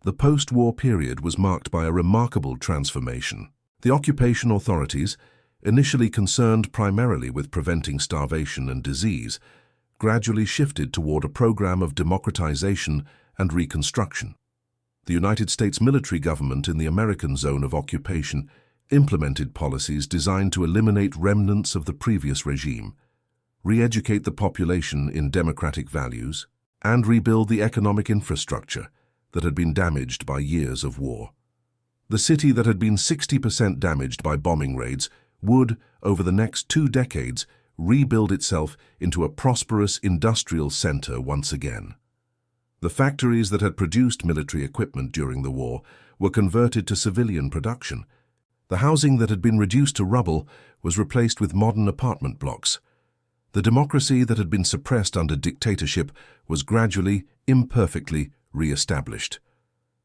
[SPEAKER 1] the post-war period was marked by a remarkable transformation. The occupation authorities, initially concerned primarily with preventing starvation and disease, gradually shifted toward a program of democratization and reconstruction. The United States military government in the American zone of occupation implemented policies designed to eliminate remnants of the previous regime, re-educate the population in democratic values, and rebuild the economic infrastructure that had been damaged by years of war. The city that had been 60% damaged by bombing raids would, over the next 2 decades, rebuild itself into a prosperous industrial center once again. The factories that had produced military equipment during the war were converted to civilian production. The housing that had been reduced to rubble was replaced with modern apartment blocks. The democracy that had been suppressed under dictatorship was gradually, imperfectly, re-established.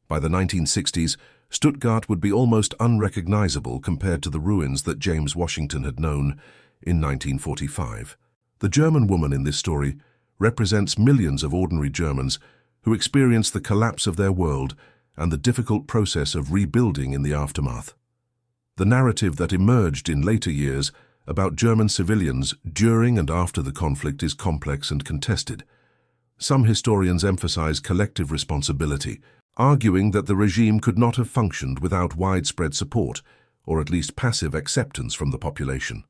[SPEAKER 1] By the 1960s, Stuttgart would be almost unrecognizable compared to the ruins that James Washington had known in 1945. The German woman in this story represents millions of ordinary Germans who experienced the collapse of their world and the difficult process of rebuilding in the aftermath. The narrative that emerged in later years about German civilians during and after the conflict is complex and contested. Some historians emphasize collective responsibility, arguing that the regime could not have functioned without widespread support, or at least passive acceptance from the population.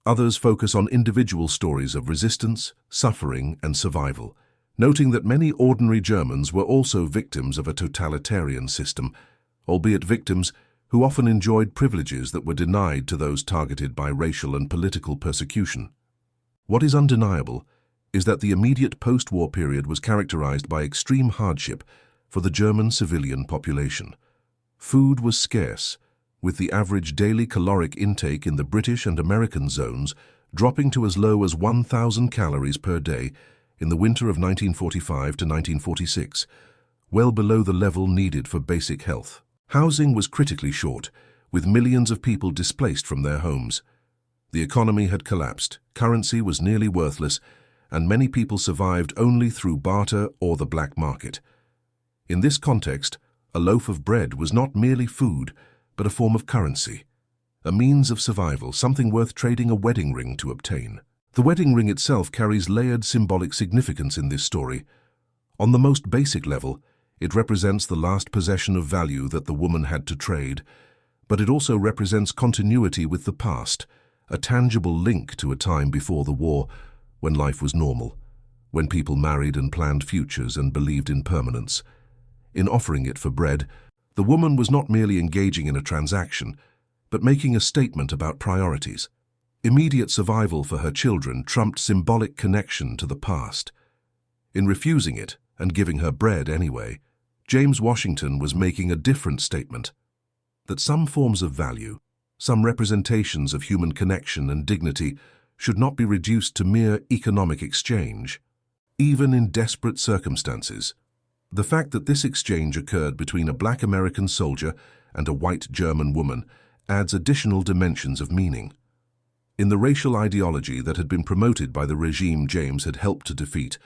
[SPEAKER 1] Others focus on individual stories of resistance, suffering, and survival, noting that many ordinary Germans were also victims of a totalitarian system, albeit victims who often enjoyed privileges that were denied to those targeted by racial and political persecution. What is undeniable is that the immediate post-war period was characterized by extreme hardship for the German civilian population. Food was scarce, with the average daily caloric intake in the British and American zones dropping to as low as 1,000 calories per day in the winter of 1945 to 1946, well below the level needed for basic health. Housing was critically short, with millions of people displaced from their homes. The economy had collapsed, currency was nearly worthless, and many people survived only through barter or the black market. In this context, a loaf of bread was not merely food, but a form of currency, a means of survival, something worth trading a wedding ring to obtain. The wedding ring itself carries layered symbolic significance in this story. On the most basic level, it represents the last possession of value that the woman had to trade, but it also represents continuity with the past, a tangible link to a time before the war, when life was normal, when people married and planned futures and believed in permanence. In offering it for bread, the woman was not merely engaging in a transaction, but making a statement about priorities. Immediate survival for her children trumped symbolic connection to the past. In refusing it and giving her bread anyway, James Washington was making a different statement, that some forms of value, some representations of human connection and dignity, should not be reduced to mere economic exchange, even in desperate circumstances. The fact that this exchange occurred between a black American soldier and a white German woman adds additional dimensions of meaning. In the racial ideology that had been promoted by the regime James had helped to defeat,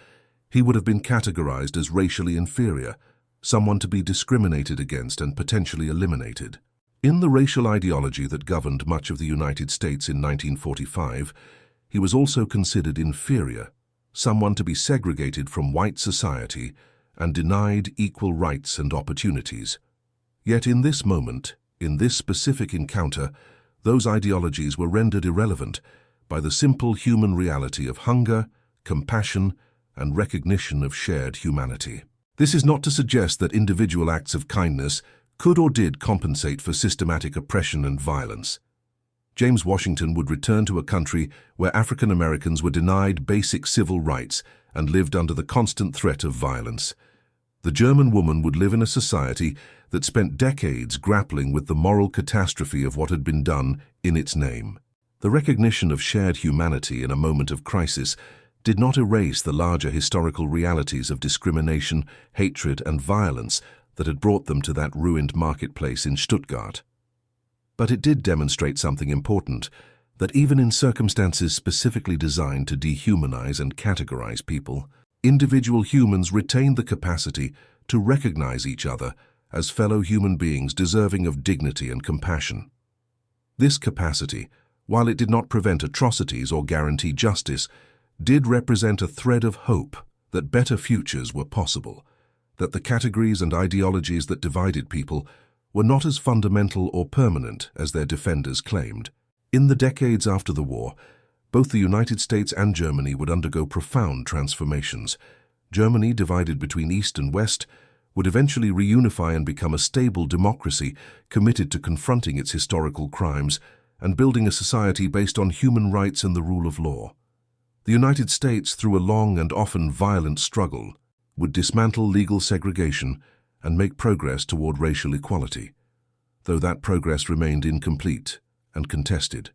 [SPEAKER 1] he would have been categorized as racially inferior, someone to be discriminated against and potentially eliminated. In the racial ideology that governed much of the United States in 1945, he was also considered inferior, someone to be segregated from white society and denied equal rights and opportunities. Yet in this moment, in this specific encounter, those ideologies were rendered irrelevant by the simple human reality of hunger, compassion, and recognition of shared humanity. This is not to suggest that individual acts of kindness could or did compensate for systematic oppression and violence. James Washington would return to a country where African Americans were denied basic civil rights and lived under the constant threat of violence. The German woman would live in a society that spent decades grappling with the moral catastrophe of what had been done in its name. The recognition of shared humanity in a moment of crisis did not erase the larger historical realities of discrimination, hatred, and violence that had brought them to that ruined marketplace in Stuttgart. But it did demonstrate something important, that even in circumstances specifically designed to dehumanize and categorize people, individual humans retained the capacity to recognize each other as fellow human beings deserving of dignity and compassion. This capacity, while it did not prevent atrocities or guarantee justice, did represent a thread of hope that better futures were possible, that the categories and ideologies that divided people were not as fundamental or permanent as their defenders claimed. In the decades after the war, both the United States and Germany would undergo profound transformations. Germany, divided between East and West, would eventually reunify and become a stable democracy committed to confronting its historical crimes and building a society based on human rights and the rule of law. The United States, through a long and often violent struggle, would dismantle legal segregation and make progress toward racial equality, though that progress remained incomplete and contested.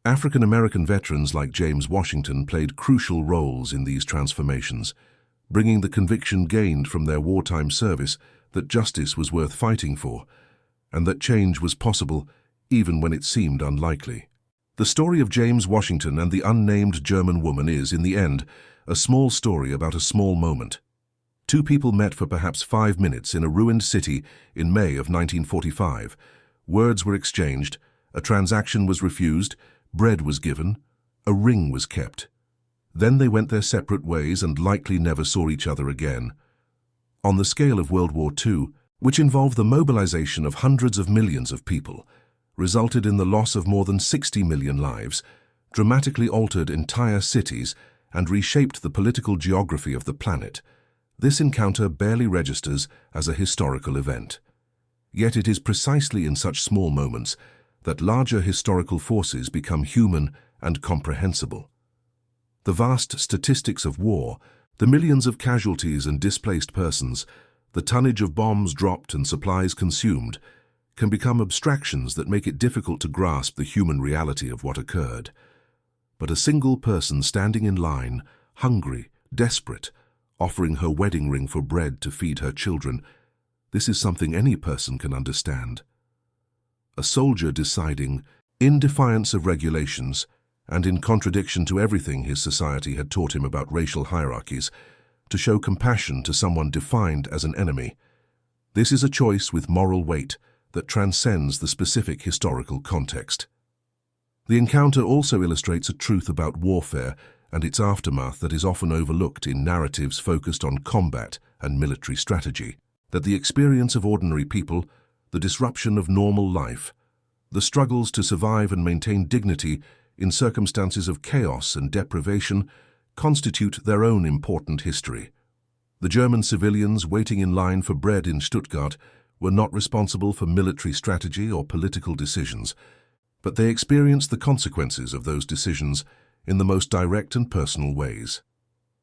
[SPEAKER 1] African American veterans like James Washington played crucial roles in these transformations, bringing the conviction gained from their wartime service that justice was worth fighting for, and that change was possible even when it seemed unlikely. The story of James Washington and the unnamed German woman is, in the end, a small story about a small moment. Two people met for perhaps 5 minutes in a ruined city in May of 1945. Words were exchanged, a transaction was refused, bread was given, a ring was kept. Then they went their separate ways and likely never saw each other again. On the scale of World War II, which involved the mobilization of hundreds of millions of people, resulted in the loss of more than 60 million lives, dramatically altered entire cities, and reshaped the political geography of the planet, this encounter barely registers as a historical event. Yet it is precisely in such small moments that larger historical forces become human and comprehensible. The vast statistics of war, the millions of casualties and displaced persons, the tonnage of bombs dropped and supplies consumed, can become abstractions that make it difficult to grasp the human reality of what occurred. But a single person standing in line, hungry, desperate, offering her wedding ring for bread to feed her children, this is something any person can understand. A soldier deciding, in defiance of regulations and in contradiction to everything his society had taught him about racial hierarchies, to show compassion to someone defined as an enemy. This is a choice with moral weight that transcends the specific historical context. The encounter also illustrates a truth about warfare and its aftermath that is often overlooked in narratives focused on combat and military strategy, that the experience of ordinary people, the disruption of normal life, the struggles to survive and maintain dignity in circumstances of chaos and deprivation constitute their own important history. The German civilians waiting in line for bread in Stuttgart were not responsible for military strategy or political decisions, but they experienced the consequences of those decisions in the most direct and personal ways.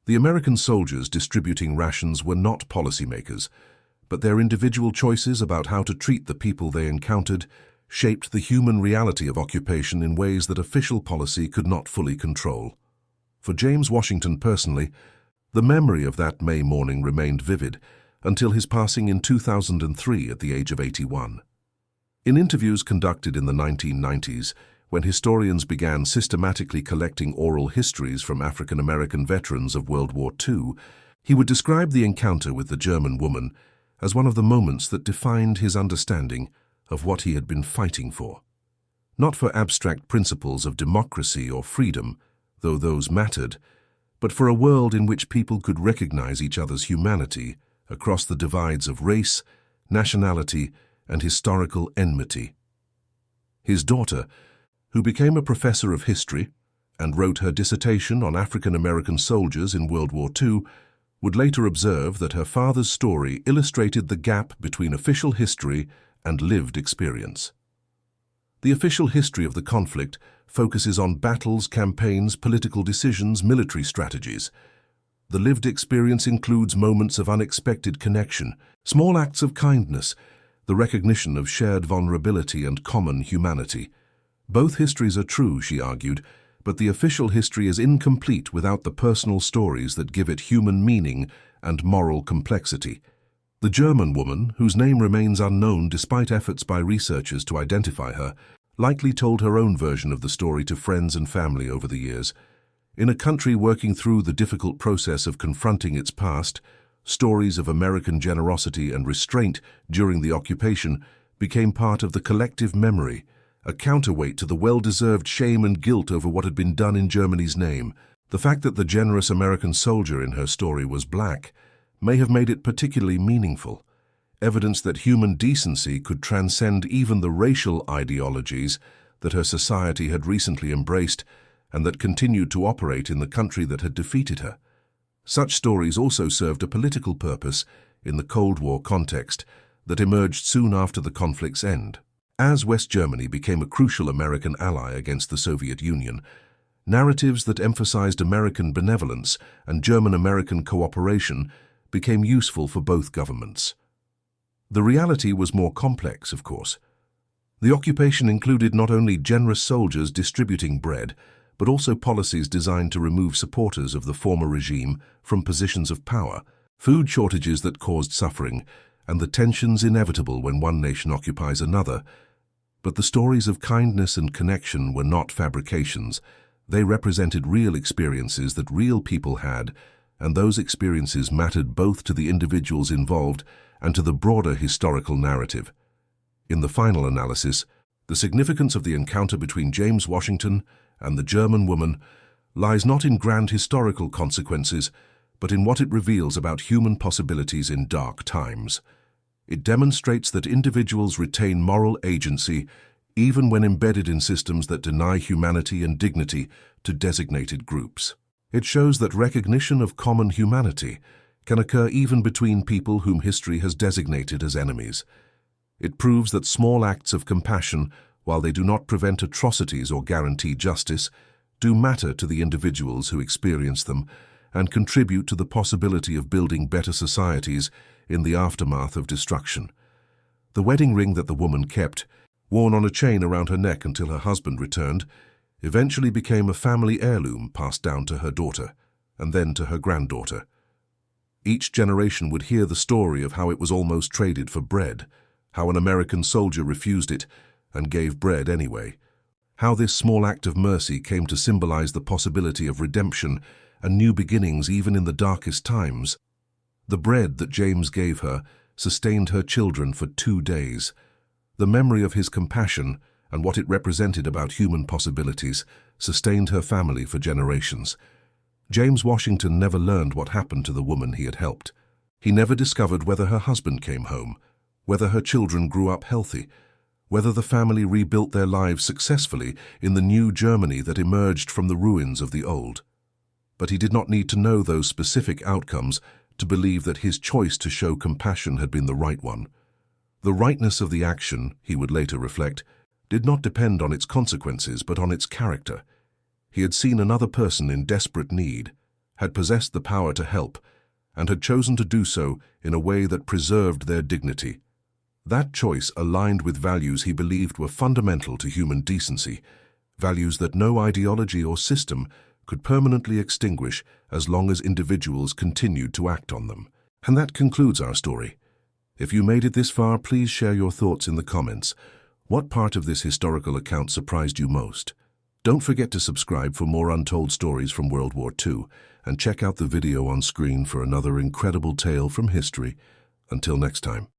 [SPEAKER 1] The American soldiers distributing rations were not policymakers, but their individual choices about how to treat the people they encountered shaped the human reality of occupation in ways that official policy could not fully control. For James Washington personally, the memory of that May morning remained vivid until his passing in 2003 at the age of 81. In interviews conducted in the 1990s, when historians began systematically collecting oral histories from African American veterans of World War II, he would describe the encounter with the German woman as one of the moments that defined his understanding of what he had been fighting for. Not for abstract principles of democracy or freedom, though those mattered, but for a world in which people could recognize each other's humanity across the divides of race, nationality, and historical enmity. His daughter, who became a professor of history and wrote her dissertation on African American soldiers in World War II, would later observe that her father's story illustrated the gap between official history and lived experience. The official history of the conflict focuses on battles, campaigns, political decisions, military strategies. The lived experience includes moments of unexpected connection, small acts of kindness, the recognition of shared vulnerability and common humanity. Both histories are true, she argued, but the official history is incomplete without the personal stories that give it human meaning and moral complexity. The German woman, whose name remains unknown despite efforts by researchers to identify her, likely told her own version of the story to friends and family over the years. In a country working through the difficult process of confronting its past, stories of American generosity and restraint during the occupation became part of the collective memory, a counterweight to the well-deserved shame and guilt over what had been done in Germany's name. The fact that the generous American soldier in her story was black may have made it particularly meaningful, evidence that human decency could transcend even the racial ideologies that her society had recently embraced and that continued to operate in the country that had defeated her. Such stories also served a political purpose in the Cold War context that emerged soon after the conflict's end. As West Germany became a crucial American ally against the Soviet Union, narratives that emphasized American benevolence and German-American cooperation became useful for both governments. The reality was more complex, of course. The occupation included not only generous soldiers distributing bread, but also policies designed to remove supporters of the former regime from positions of power, food shortages that caused suffering, and the tensions inevitable when one nation occupies another. But the stories of kindness and connection were not fabrications. They represented real experiences that real people had, and those experiences mattered both to the individuals involved and to the broader historical narrative. In the final analysis, the significance of the encounter between James Washington and the German woman lies not in grand historical consequences, but in what it reveals about human possibilities in dark times. It demonstrates that individuals retain moral agency even when embedded in systems that deny humanity and dignity to designated groups. It shows that recognition of common humanity can occur even between people whom history has designated as enemies. It proves that small acts of compassion, while they do not prevent atrocities or guarantee justice, do matter to the individuals who experience them and contribute to the possibility of building better societies in the aftermath of destruction. The wedding ring that the woman kept, worn on a chain around her neck until her husband returned, eventually became a family heirloom passed down to her daughter, and then to her granddaughter. Each generation would hear the story of how it was almost traded for bread, how an American soldier refused it and gave bread anyway, how this small act of mercy came to symbolize the possibility of redemption and new beginnings even in the darkest times. The bread that James gave her sustained her children for 2 days. The memory of his compassion and what it represented about human possibilities sustained her family for generations. James Washington never learned what happened to the woman he had helped. He never discovered whether her husband came home, whether her children grew up healthy, whether the family rebuilt their lives successfully in the new Germany that emerged from the ruins of the old. But he did not need to know those specific outcomes to believe that his choice to show compassion had been the right one. The rightness of the action, he would later reflect, did not depend on its consequences but on its character. He had seen another person in desperate need, had possessed the power to help, and had chosen to do so in a way that preserved their dignity. That choice aligned with values he believed were fundamental to human decency, values that no ideology or system could permanently extinguish as long as individuals continued to act on them. And that concludes our story. If you made it this far, please share your thoughts in the comments. What part of this historical account surprised you most? Don't forget to subscribe for more untold stories from World War II, and check out the video on screen for another incredible tale from history. Until next time.